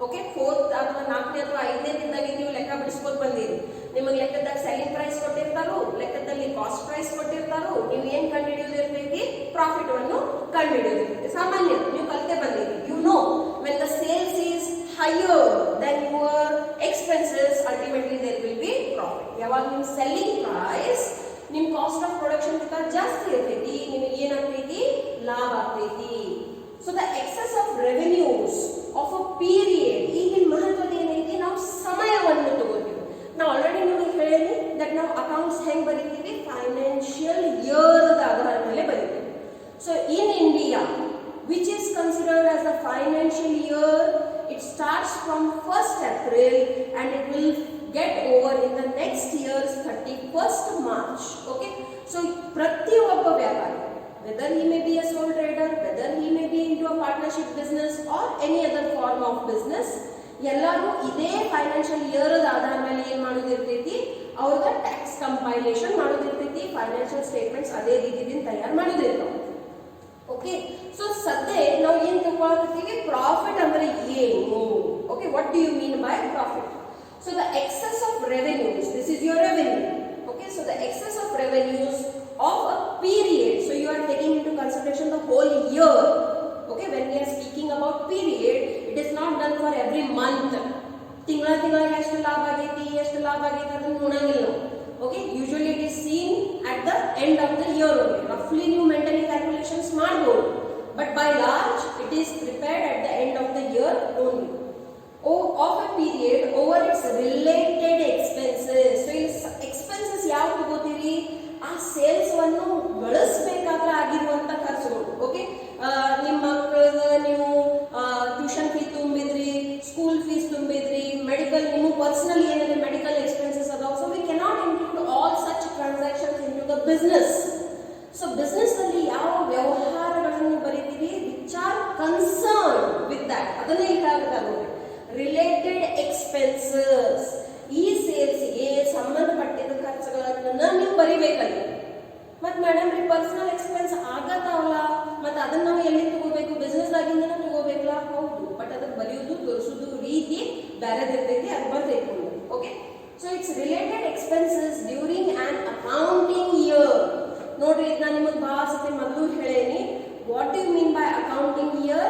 Okay, 4th ಅಥವಾ 4ನೇ ಅಥವಾ 5ನೇ ದಿನದಾಗ ನೀವು ಲೆಕ್ಕ ಬಿಡಿಸ್ಕೊಂಡು ಬಂದಿರಿ. ನಿಮಗೆ ಲೆಕ್ಕದಾಗ ಸೆಲ್ಲಿಂಗ್ ಪ್ರೈಸ್ ಕೊಟ್ಟಿರ್ತಾರೋ, ಲೆಕ್ಕದಲ್ಲಿ ಕಾಸ್ಟ್ ಪ್ರೈಸ್ ಕೊಟ್ಟಿರ್ತಾರೋ, ನೀವು ಏನು ಕಂಡುಹಿಡಿಯೋದಿರ್ತೈತಿ, ಪ್ರಾಫಿಟ್ ಅನ್ನು ಕಂಡುಹಿಡಿಯೋದಿರ್ತೈತಿ. ಸಾಮಾನ್ಯ ನೀವು ಕಲಿತೆ ಬಂದಿರಿ. You know when the sales is higher than your expenses, ultimately there will be profit. ಯಾವಾಗ ನಿಮ್ಮ ಸೆಲ್ಲಿಂಗ್ ಪ್ರೈಸ್ ನಿಮ್ಮ ಕಾಸ್ಟ್ ಆಫ್ ಪ್ರೊಡಕ್ಷನ್ ಗಿಂತ ಜಾಸ್ತಿ ಇರ್ತೈತಿ, ನಿಮಗೆ ಏನಾಗ್ತೈತಿ, ಲಾಭ ಆಗ್ತೈತಿ. So the excess of revenues of a period, ಈಗಿನ ಮಹತ್ವದ ಏನೈತಿ, ನಾವು ಸಮಯವನ್ನು ತಗೋತೀವಿ. ನಾವು ಆಲ್ರೆಡಿ ನಿಮಗೆ ಹೇಳೀನಿ ದಟ್ ನಾವು ಅಕೌಂಟ್ಸ್ ಹೆಂಗ್ ಬರೀತೀವಿ, ಫೈನಾನ್ಷಿಯಲ್ ಇಯರ್ ಆಧಾರದ ಮೇಲೆ ಬರೀತೀವಿ. So in India which is considered as the financial year, it starts from 1st April and it will get over in the next year's 31st March. Okay, so pratyobba vyapari, whether he may be a sole trader, whether he may be into a partnership business or any other form of business, ಎಲ್ಲರೂ ಇದೇ financial year ಆಧಾರ ಮೇಲೆ ಏನು ಮಾಡೋದಿರ್ತೈತಿ, ಅವ್ರಿಗೆ tax compilation ಮಾಡೋದಿರ್ತೈತಿ, financial statements ಅದೇ ರೀತಿಯಿಂದ ತಯಾರು ಮಾಡೋದಿರ್ತಾವೆ. Okay, so ಸದ್ಯ ನಾವು ಏನು ತಗೊಳ್ತೀವಿ, ಪ್ರಾಫಿಟ್ ಅಂದ್ರೆ ಏನು. Okay, what do you mean by profit? So the excess of revenues, this is your revenue. Okay, so the excess of revenues of a period, so you are taking into consideration the whole year. Okay, when we are speaking about period, it is not done for every month. ತಿಂಗಳ ಎಷ್ಟು ಲಾಭ ಆಗೈತಿ, ಎಷ್ಟು ಲಾಭ ಆಗೈತಿ ಅದನ್ನು ನೋಡಂಗಿಲ್ಲ. Okay, usually it is seen at the end of the year only. Roughly ನೀವು mentally calculations ಮಾಡಬಹುದು, but by large it is prepared at the end of the year only. Of a period over its related expenses. So expenses ಯಾವ ತಗೋತೀರಿ, ಆ sales ಅನ್ನು ಬಳಸಬೇಕಾದ್ರೆ ಆಗಿರುವಂತ ಖರ್ಚುಗಳು. Okay, ನಿಮ್ಮ ಮಕ್ಕಳ ನೀವು tuition fees ತುಂಬಿದ್ರಿ, ಸ್ಕೂಲ್ ಫೀಸ್ ತುಂಬಿದ್ರಿ, ಮೆಡಿಕಲ್ ನಿಮ್ಮ ಪರ್ಸನಲ್ ಏನಿದೆ ಮೆಡಿಕಲ್ ಎಕ್ಸ್ಪೆನ್ಸಸ್ ಅದಾವ. So we cannot include all such transactions into the business. So business ನಲ್ಲಿ ಯಾವ ವ್ಯವಹಾರಗಳನ್ನು ಬರೀತೀವಿ, which are concern with that, ಅದನ್ನೇ ಹೇಳಾಗುತ್ತೆ ನೋಡಿ, ರಿಲೇಟೆಡ್ ಎಕ್ಸ್ಪೆನ್ಸಸ್. ಈ ಸೇಲ್ಸ್ಗೆ ಸಂಬಂಧಪಟ್ಟಿದ ಖರ್ಚುಗಳನ್ನ ನೀವು ಬರಿಬೇಕಲ್ಲಿ. ಮತ್ ಮೇಡಮ್ ರೀ ಪರ್ಸನಲ್ ಎಕ್ಸ್ಪೆನ್ಸ್ ಆಗತ್ತಾವಲ್ಲ, ಮತ್ತೆ ಅದನ್ನ ನಾವು ಎಲ್ಲಿ ತಗೋಬೇಕು, ಬಿಸ್ನೆಸ್ ಆಗಿಂದ ತಗೋಬೇಕಲ್ಲ, ಹೌದು, ಬಟ್ ಅದಕ್ಕೆ ಬರೆಯೋದು ತೋರಿಸೋದು ರೀತಿ ಬೇರೆದಿರ್ತೈತಿ, ಅದು ಬರ್ತೈತಿ. Okay, so it's related expenses during an accounting year. ನೋಡ್ರಿ, ಇದು ನಾನು ನಿಮಗೆ ಭಾಳ ಸತಿ ಮೊದಲು ಹೇಳೇನಿ. What you mean by accounting year?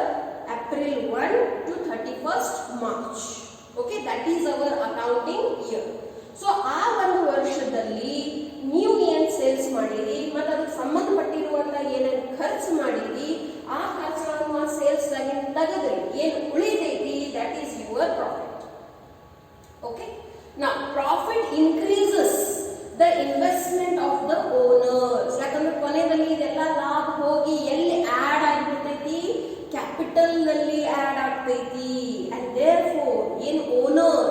April 1 to 31st March. Okay, that is our accounting year. So ಆ ಒಂದು ವರ್ಷದಲ್ಲಿ ನೀವು ಏನು ಸೇಲ್ಸ್ ಮಾಡಿರಿ ಮತ್ತು ಅದಕ್ಕೆ ಸಂಬಂಧಪಟ್ಟಿರುವಂತ ಏನೇನು ಖರ್ಚು ಮಾಡಿರಿ, ಆ ಖರ್ಚುಗಳನ್ನು ಆ ಸೇಲ್ಸ್ ದಾಗಿ ತೆಗೆದ್ರಿ, ಏನು ಉಳಿದೈತಿ, that is your profit. Okay, now profit increases the investment of the owners. ಯಾಕಂದ್ರೆ ಕೊನೆಯಲ್ಲಿ ಇದೆಲ್ಲ ಲಾಭ ಹೋಗಿ ಎಲ್ಲಿ ಆಡ್ ಆಗಿಬಿಡ್ತೈತಿ, ಕ್ಯಾಪಿಟಲ್ ನಲ್ಲಿ ಆಡ್ ಆಗ್ತೈತಿ. ಅಂಡ್ ದೇರ್ಫೋರ್ ಏನು ಓನರ್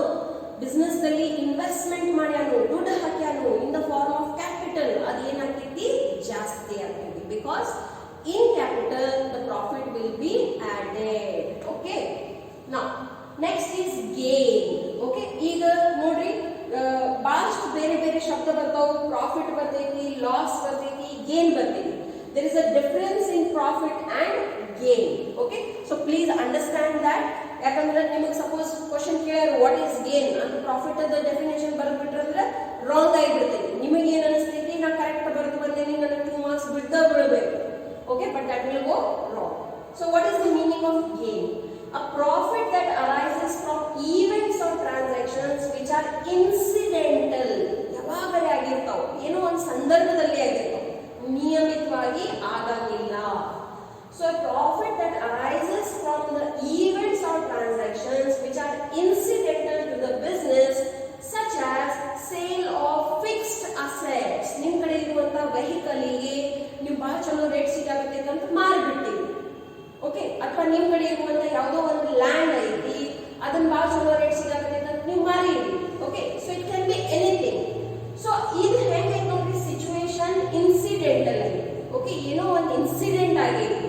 ಬಿಸ್ನೆಸ್ ನಲ್ಲಿ ಇನ್ವೆಸ್ಟ್ಮೆಂಟ್ ಮಾಡ್ಯಾನು, ದುಡ್ಡು ಹಾಕ್ಯಾನು in the form of capital, ಅದು ಏನಾಗ್ತೈತಿ, ಜಾಸ್ತಿ ಆಗ್ತೈತಿ. Because in capital the profit will be added. Okay, now next is gain. Okay, ಈಗ ನೋಡ್ರಿ ಬಹಳಷ್ಟು ಬೇರೆ ಬೇರೆ ಶಬ್ದ ಬರ್ತಾವು. ಪ್ರಾಫಿಟ್ ಬರ್ತೈತಿ, ಲಾಸ್ ಬರ್ತೈತಿ, ಗೇನ್ ಬರ್ತೈತಿ. there is a difference in profit and gain. Okay, so please understand that. ಯಾಕಂದ್ರೆ ನಿಮಗೆ ಸಪೋಸ್ ಕ್ವಶನ್ ಕೇಳಾರ ವಾಟ್ ಈಸ್ ಗೇನ್ ಅಂತ ಪ್ರಾಫಿಟ್ ಅದ ಡೆಫಿನೇಷನ್ ಬರ್ಬಿಟ್ರಂದ್ರೆ ರಾಂಗ್ ಆಗಿಬಿಡ್ತೈತಿ. ನಿಮಗೆ ಏನು ಅನಿಸ್ತೈತಿ, ನಾ ಕರೆಕ್ಟ್ ಬರೆದು ಬಂದೇನಿ, ನನಗೆ 2 ಮಾರ್ಕ್ಸ್ ಬಿಡ್ದ ಬೀಳಬೇಕು. Okay, but that will go wrong. So what is the meaning of gain? A profit that arises from events or transactions which are incidental. ಯಾವಾಗಲೇ ಆಗಿರ್ತಾವ, ಏನೋ ಒಂದು ಸಣ್ಣ ಸಂದರ್ಭದಲ್ಲಿ ಆಗಿರ್ತಾವೆ, ನಿಯಮಿತವಾಗಿ ಆಗಂಗಿಲ್ಲ. So a profit that arises from the events or transactions which are incidental to the business, such as sale of fixed assets. ನಿಮ್ಮ ಕಡೆ ಇರುವಂತ ವೆಹಿಕಲ್ಗೆ ನೀವು ಬಹಳ ಚಲೋ ರೇಟ್ ಸಿಗಾಕತ್ತೈತೆ ಅಂತ ಮಾರ್ಬಿಟ್ಟಿರಿ, ಓಕೆ. ಅಥವಾ ನಿಮ್ಮ ಕಡೆ ಇರುವಂತ ಯಾವುದೋ ಒಂದು ಲ್ಯಾಂಡ್ ಐತಿ, ಅದನ್ನ ಬಹಳ ಚಲೋ ರೇಟ್ ಸಿಗಾಕತ್ತೈತೆ ಅಂತ ನೀವು ಮಾರಿರಿ, okay. So it can be anything. So ಇದು ಹೆಂಗೈತೆ ನೋಡ್ರಿ, ಸಿಚುವೇಶನ್ ಇನ್ಸಿಡೆಂಟಲ್ ಆಗಿ, ಓಕೆ. ಏನೋ ಒಂದು ಇನ್ಸಿಡೆಂಟ್ ಆಗೈತಿ.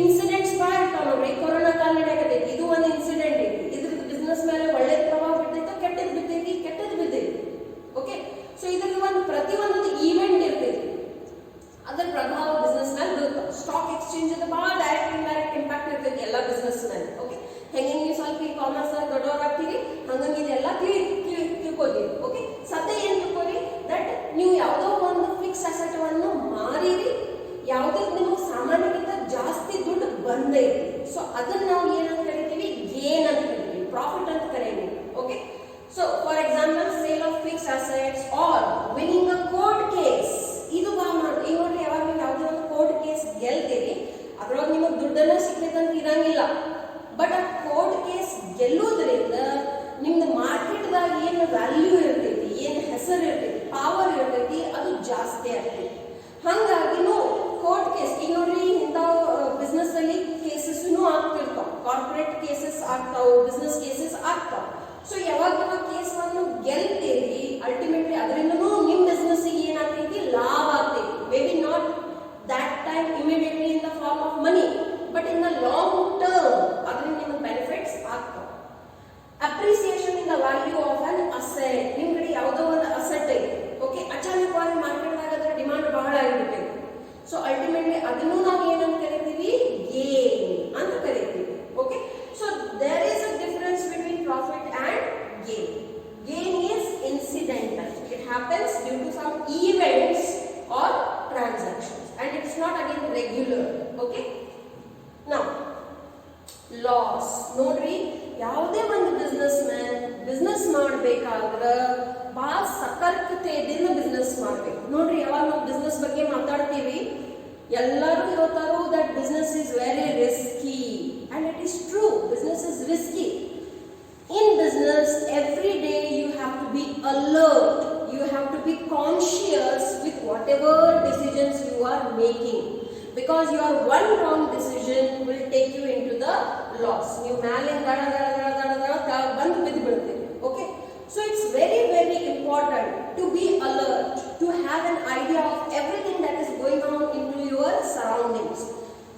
ಇನ್ಸಿಡೆಂಟ್ಸ್ ಭಾಳ ಇರ್ತಾವ ನೋಡ್ರಿ. ಕೊರೋನಾ ಕಾಲ ನಡೆಯಕತ್ತೈತಿ, ಇದು ಒಂದು ಇನ್ಸಿಡೆಂಟ್ ಐತಿ. ಇದ್ರದ್ದು ಬಿಸ್ನೆಸ್ ಮೇಲೆ ಒಳ್ಳೆ ಪ್ರಭಾವ ಬಿದ್ದೈತೋ ಕೆಟ್ಟದ್ದು ಬಿದ್ದೈತಿ, ಕೆಟ್ಟದ್ದು ಬಿದ್ದೈತಿ, ಓಕೆ. ಸೊ ಇದ್ರಲ್ಲಿ ಒಂದು ಪ್ರತಿಯೊಂದು ಈವೆಂಟ್ ಇರ್ತೈತಿ, ಅದರ ಪ್ರಭಾವ ಬಿಸ್ನೆಸ್ ಮೇಲೆ ಬೀಳ್ತಾವ. ಸ್ಟಾಕ್ ಎಕ್ಸ್ಚೇಂಜ್ ಅದು ಭಾಳ ಡೈರೆಕ್ಟ್ ಇಂಡೈರೆಕ್ಟ್ ಇಂಪ್ಯಾಕ್ಟ್ ಇರ್ತೈತಿ ಎಲ್ಲ ಬಿಸ್ನೆಸ್ ಮೇಲೆ, ಓಕೆ. ಹೆಂಗೆ ನೀವು ಸ್ವಲ್ಪ ಈ ಕಾಮರ್ಸ್ ದೊಡ್ಡವರಾಗ್ತೀರಿ, ಹಂಗಂಗೆ ಇದೆಲ್ಲ ತಿಳ್ಕೋತೀರಿ, ಓಕೆ. ಸದ್ಯ ಏನ್ ತಿಳ್ಕೊರಿ, ದಟ್ ನೀವು ಯಾವುದೋ ಒಂದು ಫಿಕ್ಸ್ ಅಸೆಟ್ ಅನ್ನು ಮಾರಿರಿ, ಯಾವುದಕ್ಕೆ ನಿಮಗೆ ಸಾಮಾನ್ಯಕ್ಕಿಂತ ಜಾಸ್ತಿ ದುಡ್ಡು ಬಂದೈತಿ. ಸೊ ಅದನ್ನ ನಾವು ಏನಂತ ಕರಿತೀವಿ, ಗೇನ್ ಅಂತ ಕರಿತೀವಿ, ಪ್ರಾಫಿಟ್ ಅಂತ ಕರೀತೀವಿ, okay. So for example, sale of fix assets or winning a court case. ಇದು ಬಾ ಮಾಡಿ ಈಗ ನೋಡ್ರಿ, ಯಾವಾಗ ನೀವು ಯಾವುದೋ ಒಂದು ಕೋರ್ಟ್ ಕೇಸ್ ಗೆಲ್ತೀರಿ, ಅದ್ರೊಳಗೆ ನಿಮಗೆ ದುಡ್ಡನ್ನ ಸಿಗ್ತೈತೆ ಅಂತ ಇರಂಗಿಲ್ಲ. ಬಟ್ ಆ ಕೋರ್ಟ್ ಕೇಸ್ ಗೆಲ್ಲೋದ್ರಿಂದ ನಿಮ್ದು ಮಾರ್ಕೆಟ್ದಾಗ ಏನು ವ್ಯಾಲ್ಯೂ ಇರ್ತೈತಿ, ಏನು ಹೆಸರು ಇರ್ತೈತಿ, ಪವರ್ ಇರ್ತೈತಿ, ಅದು ಜಾಸ್ತಿ ಆಗ್ತೈತಿ. ಹಂಗಾಗಿನೂ ಕೋರ್ಟ್ ಕೇಸ್ ಈಗ ನೋಡ್ರಿ, ಇಂಥವು ಬಿಸ್ನೆಸ್ ಅಲ್ಲಿ ಕೇಸಸ್ನು ಆಗ್ತಿರ್ತಾವ, ಕಾರ್ಪೊರೇಟ್ ಕೇಸಸ್ ಆಗ್ತಾವ, ಬಿಸ್ನೆಸ್ ಕೇಸಸ್ ಆಗ್ತಾವ. ಸೊ ಯಾವಾಗ ನೀವು ಕೇಸ್ ಅನ್ನು ಗೆಲ್ತೀರಿ, ಅಲ್ಟಿಮೇಟ್ಲಿ ಅದರಿಂದನೂ ನಿಮ್ಮ ಬಿಸ್ನೆಸ್ ಏನಾಗ್ತೈತಿ, ಲಾಭ ಆಗ್ತೈತಿ. Maybe not that time immediately in the form of money, but in the long term ಅದರಿಂದ ನಿಮಗೆ ಬೆನಿಫಿಟ್ಸ್ ಆಗ್ತಾವ. Appreciation in the value of an asset. ನಿಮ್ಮ ಕಡೆ ಯಾವುದೋ ಒಂದು ಅಸೆಟ್ ಐತಿ, ಓಕೆ. ಅಚಾನಕವಾಗಿ ಮಾರ್ಕೆಟ್ದಾಗ ಅದರ ಡಿಮಾಂಡ್ ಬಹಳ ಆಗಿಬಿಟ್ಟೈತಿ. ಸೊ ಅಲ್ಟಿಮೇಟ್ಲಿ ಅದನ್ನು ನಾವು ಏನಂತ ಕರಿತೀವಿ, ಗೇನ್ ಅಂತ ಕರಿತೀವಿ, okay. So there is a difference between profit and gain. Gain is incidental, it happens due to some events or transactions and it's not again regular, okay. Now loss ನೋಡ್ರಿ, ಯಾವುದೇ ಒಂದು business man business ಮಾಡಬೇಕಾದ್ರೆ ಬಹಳ ಸತರ್ಕತೆಯಿಂದ business ಮಾಡಬೇಕು ನೋಡ್ರಿ. ಯಾವಾಗ ನಾವು business ಬಗ್ಗೆ ಮಾತಾಡ್ತೀವಿ, ಎಲ್ಲರೂ ಹೇಳ್ತಾರೋ that business is very risky, and it is true, business is risky. In business, every day you have to be alert, you have to be conscious with whatever decisions you are making, because your one wrong decision will take you into the loss. ನೀವು ಮೇಲೆ ಬಂದು ಬಿದ್ದು ಬಿಡ್ತೀವಿ, okay. So it's very very important to be alert, to have an idea of everything that is going on into your surroundings.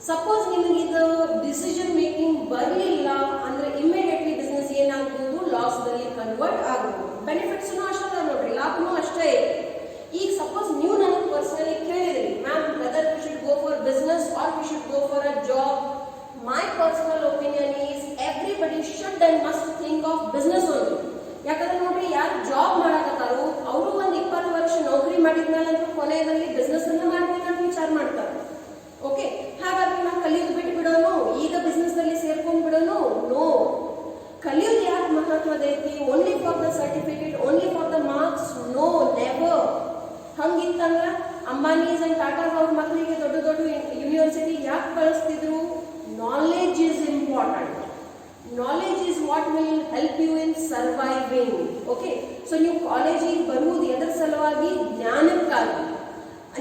Suppose ನಿಮಗೆ ಇದು decision making ಬರಲಿಲ್ಲ ಅಂದ್ರೆ immediately business ಏನಾಗಬಹುದು, ಲಾಸ್ ದಲ್ಲಿ ಕನ್ವರ್ಟ್ ಆಗಬಹುದು. ಬೆನಿಫಿಟ್ಸ್ ಅಷ್ಟೇ ನೋಡ್ರಿ, ಲಾಭನೂ ಅಷ್ಟೇ. ಈಗ ಸಪೋಸ್ ನೀವು ನನಗೆ ಪರ್ಸನಲಿ ಕೇಳಿದ್ರಿ, ma'am whether we should go for business or we should go for a job, my personal opinion is everybody should and must think of business only. ಯಾಕಂದ್ರೆ ನೋಡ್ರಿ, ಯಾರು ಜಾಬ್ ಮಾಡಕತ್ತಾರೋ ಅವರು ಒಂದು 20 ವರ್ಷ ನೌಕರಿ ಮಾಡಿದ್ಮೇಲೆ ಕೊನೆಯಲ್ಲಿ ಬಿಸ್ನೆಸ್ ಅನ್ನ ಮಾಡ್ಬೇಕಂತ ವಿಚಾರ ಮಾಡ್ತಾರೆ, ಓಕೆ. ಹಾಗಾದ್ರೆ ನಾವು ಕಲಿಯೋದು ಬಿಟ್ಟು ಬಿಡೋನು, ಈಗ ಬಿಸ್ನೆಸ್ ನಲ್ಲಿ ಸೇರ್ಕೊಂಡ್ ಬಿಡೋನು? ನೋ. ಕಲಿಯೋದು ಯಾಕೆ ಮಹತ್ವದ ಐತಿ? Only for the certificate, only for the marks? No, never. ಹಂಗಿತ್ತಂದ್ರ ಅಂಬಾನೀಸ್ ಅಂಡ್ ಟಾಟಾಸ್ ಅವ್ರ ಮಕ್ಕಳಿಗೆ ದೊಡ್ಡ ದೊಡ್ಡ ಯೂನಿವರ್ಸಿಟಿ ಯಾಕೆ ಕಳಿಸ್ತಿದ್ರು? Knowledge is important. Knowledge is what will help you in surviving, okay. So ನೀವು ಕಾಲೇಜಿಗೆ ಬರುವುದು ಎದರ ಸಲುವಾಗಿ? ಜ್ಞಾನಕ್ಕಾಗಿ.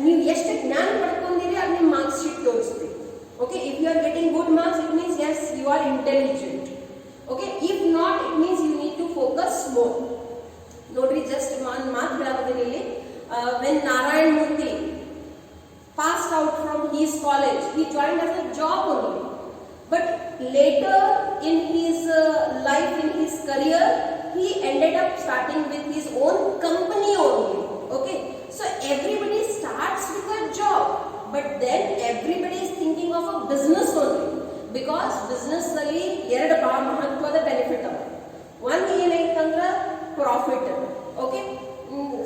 ನೀವು ಎಷ್ಟು ಜ್ಞಾನ ಪಡ್ಕೊಂಡಿರಿ ಅದು ನಿಮ್ಮ ಮಾರ್ಕ್ಸ್ ಶೀಟ್ ತೋರಿಸ್ತೀವಿ, okay. If you are getting good marks, it means yes you are intelligent, okay. If not, it means you need to focus more. ನೋಡ್ರಿ, ಜಸ್ಟ್ ಒಂದು ಮಾತು ಹೇಳೋದಿಲ್ಲ ಇಲ್ಲಿ. When Narayana Murthy passed out from his college, he joined as a job only, but later in his life, in his career, he ended up starting with his own company only, okay. So everybody starts with a job, but then everybody is thinking of a business only, because business ಅಲ್ಲಿ ಎರಡು ಬಹಳ ಮಹತ್ವದ benefit ಅವ. ಒಂದು ಏನೈತಂದ್ರೆ profit, okay.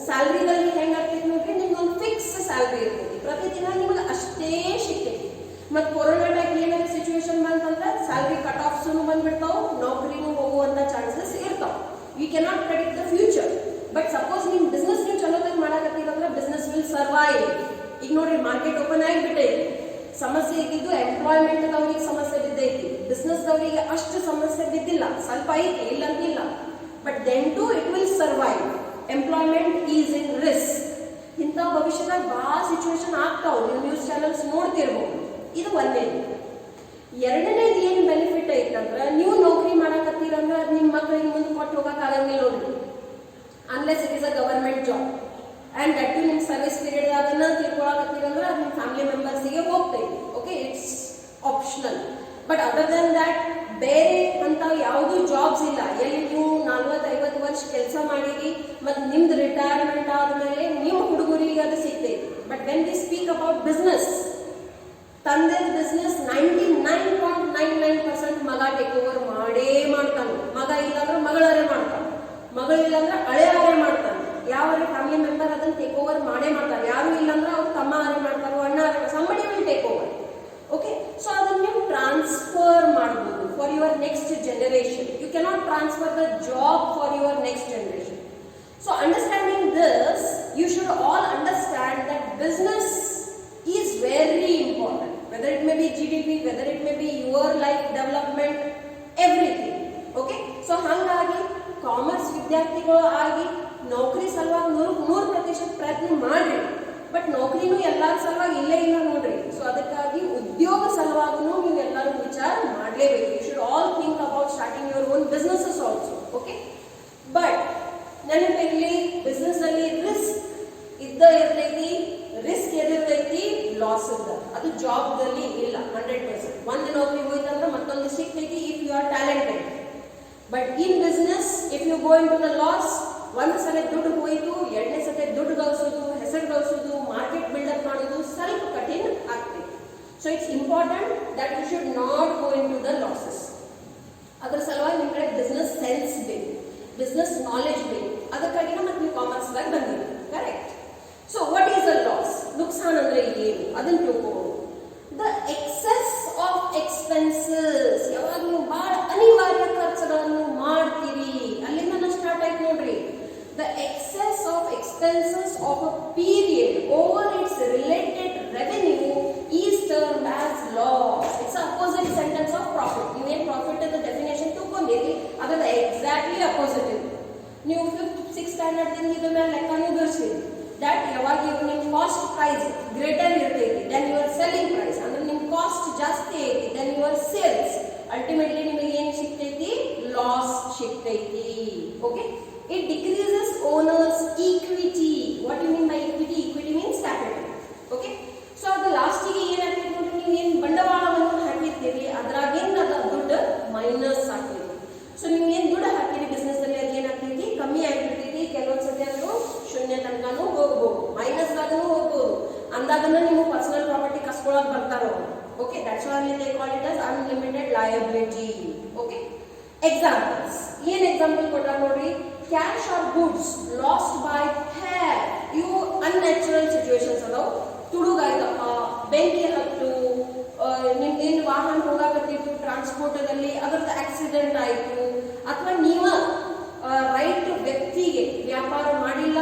ಸ್ಯಾಲ್ರಿದಲ್ಲಿ ಹೆಂಗಾಗ್ತೈತಿ ನೋಡ್ರಿ, ನಿಮ್ಗೊಂದು fix salary ಇರ್ತೈತಿ, ಪ್ರತಿದಿನ ನಿಮಗೆ ಅಷ್ಟೇ ಸಿಗ್ತೈತಿ. ಮತ್ತು ಕೊರೋನಾ ಟೈಮ್ ಏನಾಗ ಸಿಚುವೇಶನ್ ಬಂತಂದ್ರೆ ಸ್ಯಾಲ್ರಿ ಕಟ್ ಆಫ್ಸ್ ಬಂದ್ಬಿಡ್ತಾವ, ನೌಕರಿನೂ ಹೋಗುವಂತ ಚಾನ್ಸಸ್ ಇರ್ತಾವ. We cannot predict the future. But suppose ನಿಮ್ಮ ಬಿಸ್ನೆಸ್ ನೀವು ಚಲೋದಾಗಿ ಮಾಡಕತ್ತೀರಂದ್ರೆ ಬಿಸ್ನೆಸ್ ವಿಲ್ ಸರ್ವೈವ್. ಈಗ ನೋಡ್ರಿ ಮಾರ್ಕೆಟ್ ಓಪನ್ ಆಗಿಬಿಟ್ಟೈತಿ, ಸಮಸ್ಯೆ ಇದ್ದಿದ್ದು ಎಂಪ್ಲಾಯ್ಮೆಂಟ್ ದವರಿಗೆ ಸಮಸ್ಯೆ ಬಿದ್ದೈತಿ, ಬಿಸ್ನೆಸ್ ದವರಿಗೆ ಅಷ್ಟು ಸಮಸ್ಯೆ ಬಿದ್ದಿಲ್ಲ, ಸ್ವಲ್ಪ ಐತಿ ಇಲ್ಲಂತಿಲ್ಲ, but then to it will survive. Employment is in risk. ಇಂಥ ಭವಿಷ್ಯದಾಗ ಬಹಳ ಸಿಚುವೇಶನ್ ಆಗ್ತಾವ, ನೀವು ನ್ಯೂಸ್ ಚಾನೆಲ್ಸ್ ನೋಡ್ತಿರ್ಬೋದು. ಇದು ಒಂದೇದು. ಎರಡನೇದು ಏನು ಬೆನಿಫಿಟ್ ಐತಂದ್ರೆ, ನೀವು ನೌಕರಿ ಮಾಡಕತ್ತೀರಂದ್ರೆ ಅದು ನಿಮ್ಮ ಮಕ್ಕಳಿಗೆ ಮುಂದೆ ಕೊಟ್ಟು ಹೋಗಕ್ ಆಗಂಗಿಲ್ಲ ನೋಡ್ರಿ, unless it is a government job. And that to ನಿಮ್ಮ ಸರ್ವಿಸ್ ಪೀರಿಯಡ್ ಅದನ್ನ ತಿಳ್ಕೊಳಕತ್ತೀರಂದ್ರೆ ಅದು ನಿಮ್ಮ ಫ್ಯಾಮಿಲಿ ಮೆಂಬರ್ಸ್ಗೆ ಹೋಗ್ತೈತಿ. Okay, it's optional. But other then that ಬೇರೆ ಅಂತ ಯಾವುದು ಜಾಬ್ಸ್ ಇಲ್ಲ ಎಲ್ಲಿ ನೀವು 40-50 ವರ್ಷ ಕೆಲಸ ಮಾಡಿರಿ ಮತ್ತು ನಿಮ್ದು ರಿಟೈರ್ಮೆಂಟ್ ಆದ್ಮೇಲೆ ನಿಮ್ಮ ಹುಡುಗರಿಗೆ ಅದು ಸಿಗ್ತೈತಿ. But when we speak about business, ತಂದೆ ಬಿಸ್ನೆಸ್ 99.99% ಮಗ ಟೇಕ್ ಓವರ್ ಮಾಡೇ ಮಾಡ್ತಾನೆ. ಮಗ ಇಲ್ಲಾಂದ್ರೆ ಮಗಳರೇ ಮಾಡ್ತಾನೆ, ಮಗಳಿಲ್ಲಾಂದ್ರೆ ಹಳೆಯವರೇ ಮಾಡ್ತಾನೆ. ಯಾವ ಫ್ಯಾಮಿಲಿ ಮೆಂಬರ್ ಅದನ್ನ ಟೇಕ್ ಓವರ್ ಮಾಡೇ ಮಾಡ್ತಾರೆ. ಯಾರು ಇಲ್ಲಾಂದ್ರೆ ಅವ್ರು ತಮ್ಮ ಅರೆ ಮಾಡ್ತಾರೋ, ಅಣ್ಣ ಅರೆ, somebody will take over. Okay, so ಅದನ್ನ ನೀವು ಟ್ರಾನ್ಸ್ಫರ್ ಮಾಡಬಹುದು for your next generation. You cannot transfer the job for your next generation. So understanding this, you should all understand that business is very important. Whether it may be GDP, whether it may be your life development, everything. Okay, so ಹಾಗಾಗಿ commerce ವಿದ್ಯಾರ್ಥಿಗಳು ಆಗಿ ನೌಕರಿ ಸಲುವಾಗಿ 100% ಪ್ರಯತ್ನ ಮಾಡ್ರಿ. But ನೌಕರಿನೂ ಎಲ್ಲರ ಸಲುವಾಗಿ ಇಲ್ಲೇ ಇಲ್ಲ ನೋಡ್ರಿ. ಸೊ ಅದಕ್ಕಾಗಿ ಉದ್ಯೋಗ ಸಲುವಾಗೂ ನೀವು ಎಲ್ಲರೂ ವಿಚಾರ ಮಾಡಲೇಬೇಕು. You should all think about starting your own businesses also. Okay, but ನೆನಪಿರಲಿ, ಬಿಸ್ನೆಸ್ ಅಲ್ಲಿ ರಿಸ್ಕ್ ಇದ್ದ ಇರ್ತೈತಿ, ರಿಸ್ಕ್ ಎದಿರ್ತೈತಿ, ಲಾಸ್ ಇದ್ದ. ಅದು ಜಾಬ್ದಲ್ಲಿ ಇಲ್ಲ 100%. ಒಂದು ನೌಕರಿ ಹೋಯ್ತಂದ್ರೆ ಮತ್ತೊಂದು ಸಿಗ್ತೈತಿ if you are talented. But in business if you go into the loss, ಒಂದು ಸಲ ದುಡ್ಡು ಹೋಯ್ತು, ಎರಡನೇ ಸಲ ದುಡ್ಡು ಗಳಿಸೋದು, ಹೆಸರು ಗಳಿಸೋದು, ಮಾರ್ಕೆಟ್ ಬಿಲ್ಡಪ್ ಮಾಡೋದು ಸ್ವಲ್ಪ ಕಠಿಣ ಆಗ್ತೈತಿ. So it's important that you should not go into the losses. ಅದ್ರ ಸಲುವಾಗಿ ನಿಮ್ಮ ಕಡೆ ಬಿಸ್ನೆಸ್ ಸೆನ್ಸ್ ಬೇಕು, ಬಿಸ್ನೆಸ್ ನಾಲೆಜ್ ಬೇಕು. ಅದಕ್ಕಾಗಿನ ಮತ್ತೆ ನೀವು ಕಾಮರ್ಸ್ದಾಗ ಬಂದಿರಿ, correct? So what is the loss? ನುಕ್ಸಾನ್ ಅಂದ್ರೆ ಏನು ಅದನ್ನ ತಿಳ್ಕೋಬಹುದು. ದ ಎಕ್ಸೆಸ್ ಆಫ್ ಎಕ್ಸ್ಪೆನ್ಸಸ್, ಯಾವಾಗ ನೀವು ಬಹಳ ಅನಿವಾರ್ಯ ಖರ್ಚುಗಳನ್ನು ಮಾಡ್ತೀರಿ, ಅಲ್ಲಿಂದ ಸ್ಟಾರ್ಟ್ ಆಯ್ತು ನೋಡ್ರಿ. The excess of expenses of a period over its related revenue is termed as loss. It's opposite sentence of profit. ನೀವೇನು ಪ್ರಾಫಿಟ್ ಅಂತ ಡೆಫಿನೇಷನ್ ತಿಳ್ಕೊಂಡಿರಿ, ಅದರ ಎಕ್ಸಾಕ್ಟ್ಲಿ ಅಪೋಸಿಟ್ ಇದೆ. ನೀವು 5th 6th ಸ್ಟ್ಯಾಂಡರ್ಡ್ ದಿಂದ ಇದ್ರ ಮೇಲೆ ಲೆಕ್ಕನೂ ಬಿಡಿಸ್ತೀರಿ. ದಟ್ ಯಾವಾಗ ನಿಮ್ಮ ಕಾಸ್ಟ್ ಪ್ರೈಸ್ ಗ್ರೇಟರ್ ಇರ್ತೈತಿ ದೆನ್ ಯುವರ್ ಸೆಲ್ಲಿಂಗ್ ಪ್ರೈಸ್, ಅಂದ್ರೆ ನಿಮ್ಮ ಕಾಸ್ಟ್ ಜಾಸ್ತಿ ಐತಿ ದೆನ್ ಯುವರ್ ಸೇಲ್ಸ್. ಅಲ್ಟಿಮೇಟ್ಲಿ ನಿಮಗೆ ಏನು ಸಿಗ್ತೈತಿ? ಲಾಸ್ ಸಿಗ್ತೈತಿ. Okay, it decreases owner's equity. What you mean by equity? Equity means capital. Okay, so ಅದು ಲಾಸ್ಟಿಗೆ ಏನಾಗ್ತೈತಿ ನೋಡ್ರಿ, ನೀವು ಏನು ಬಂಡವಾಳವನ್ನು ಹಾಕಿರ್ತೀರಿ ಅದ್ರಾಗಿಂದ ಅದು ದುಡ್ಡು ಮೈನಸ್ ಆಗ್ತೈತಿ. ಸೊ ನೀವು ಏನು ದುಡ್ಡು ಹಾಕಿರಿ ಬಿಸ್ನೆಸ್ ಅಲ್ಲಿ ಅದು ಏನಾಗ್ತೈತಿ? ಕಮ್ಮಿ ಆಗಿಬಿಡ್ತೈತಿ. ಕೆಲವೊಂದು ಸತಿ ಅದು ಶೂನ್ಯ ತನಕನೂ ಹೋಗ್ಬೋದು, ಮೈನಸ್ ದಾಗೂ ಹೋಗ್ಬೋದು. ಅಂದಾಗನ ನೀವು ಪರ್ಸನಲ್ ಪ್ರಾಪರ್ಟಿ ಕಸ್ಕೊಳಕ್ ಬರ್ತಾರೋ. Okay, that's why they call it as unlimited liability. Okay, examples ಏನ್ ಎಕ್ಸಾಂಪಲ್ ಕೊಟ್ಟಾರ ನೋಡ್ರಿ. Cash or goods lost by theft. ಇವು ಅನ್ಯಾಚುರಲ್ ಸಿಚುವೇಶನ್ಸ್ ಅದಾವ. ತುಡುಗಾಯ್ತಪ್ಪ, ಬೆಂಕಿ ಹತ್ತು, ನಿಮ್ದೇನು ವಾಹನ ಹೋಗಾಕತ್ತಿತ್ತು ಟ್ರಾನ್ಸ್ಪೋರ್ಟದಲ್ಲಿ, ಅದ್ರದ್ದು ಆಕ್ಸಿಡೆಂಟ್ ಆಯಿತು, ಅಥವಾ ನೀವ ರೈಟ್ ವ್ಯಕ್ತಿಗೆ ವ್ಯಾಪಾರ ಮಾಡಿಲ್ಲ,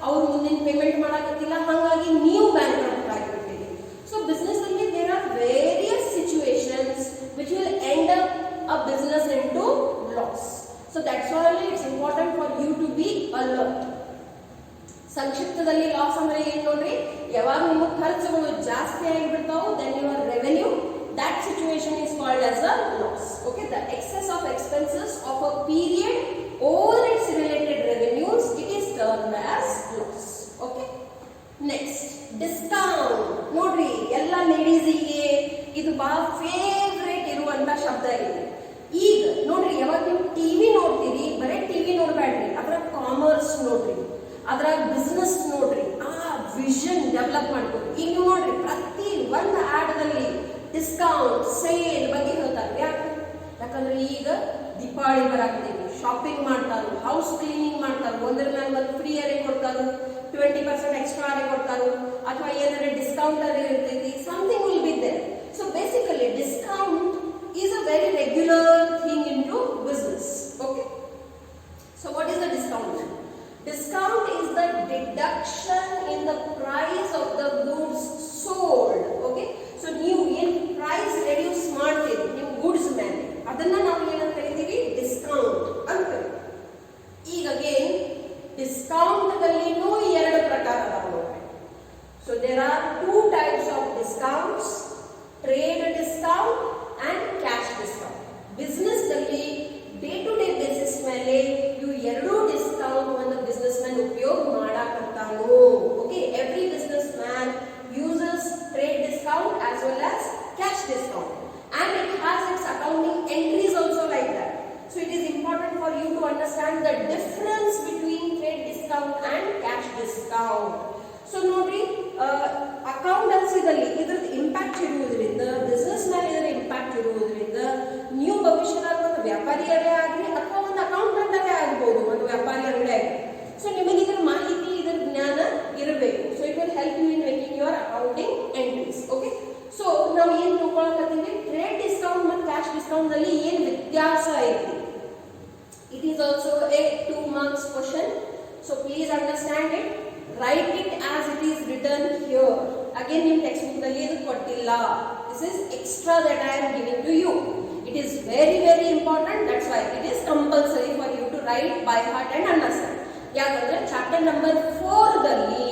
ಅವ್ರು ಮುಂದಿನ ಪೇಮೆಂಟ್ ಮಾಡಕತ್ತಿಲ್ಲ, ಹಾಗಾಗಿ ನೀವು ಬ್ಯಾಂಕ್ರಪ್ಟ್ ಆಗಿಬಿಟ್ಟಿರಿ. ಸೊ ಬಿಸ್ನೆಸ್ ಅಲ್ಲಿ there are various situations which will end up a business into loss. So that's why it's important for you to be alert. ಸಂಕ್ಷಿಪ್ತದಲ್ಲಿ ಲಾಸ್ ಅಂದ್ರೆ ಏನ್ ನೋಡ್ರಿ, ಯಾವಾಗ ನಿಮ್ಮ ಖರ್ಚುಗಳು ಜಾಸ್ತಿ ಆಗಿಬಿಡ್ತಾವು then your revenue, that situation is called as a loss. Okay, the excess of expenses of a period over its related revenues, it is termed as loss. Okay, next discount. ನೋಡ್ರಿ, ಎಲ್ಲ ಲೇಡೀಸಿಗೆ ಇದು ಬಹಳ ಫೇವ್ರೇಟ್ ಇರುವಂತ ಶಬ್ದ ಇದೆ. ಈಗ ನೋಡ್ರಿ, ಯಾವಾಗ ನೀವು ಟಿವಿ ನೋಡ್ತೀರಿ, ಬರೀ ಟಿವಿ ನೋಡ್ಬೇಡ್ರಿ, ಅದರ ಕಾಮರ್ಸ್ ನೋಡ್ರಿ, ಅದರ ಬಿಸ್ನೆಸ್ ನೋಡ್ರಿ, ಆ ವಿಷನ್ ಡೆವಲಪ್ ಮಾಡ್ಕೊರಿ. ಈಗ ನೀವು ನೋಡ್ರಿ, ಪ್ರತಿ ಒಂದು ಆಡದಲ್ಲಿ ಡಿಸ್ಕೌಂಟ್ ಸೇಲ್ ಬಗ್ಗೆ ಹೇಳ್ತಾರೆ. ಯಾಕಂದ್ರೆ ಈಗ ದೀಪಾವಳಿ ಬರಾಕ್ತೀವಿ, ಶಾಪಿಂಗ್ ಮಾಡ್ತಾರೆ, ಹೌಸ್ ಕ್ಲೀನಿಂಗ್ ಮಾಡ್ತಾರೆ, ಒಂದ್ರ ಮೇಲೆ ಒಂದು ಫ್ರೀ ಅರೆ ಕೊಡ್ತಾರೆ, 20% ಎಕ್ಸ್ಟ್ರಾ ಅರೆ ಕೊಡ್ತಾರೆ, ಅಥವಾ ಏನಾದ್ರೆ ಡಿಸ್ಕೌಂಟ್ ಅರೆ ಇರ್ತೈತಿ, something will be there. So basically discount is a very regular thing into business. Okay, so what is the discount? Discount is the deduction in the price ದಲ್ಲಿ ಏನು ವ್ಯತ್ಯಾಸ ಐತಿ. It is also a 2 marks question, so please understand it. Write it as it is written here. Again ನಿಮ್ಮ text book ನಲ್ಲಿ ಇದು ಕೊಟ್ಟಿಲ್ಲ. This is extra that I am giving to you. It is very very important. That's why it is compulsory for you to write by heart and understand. ಯಾಕಂದ್ರೆ chapter number 4 ದಲ್ಲಿ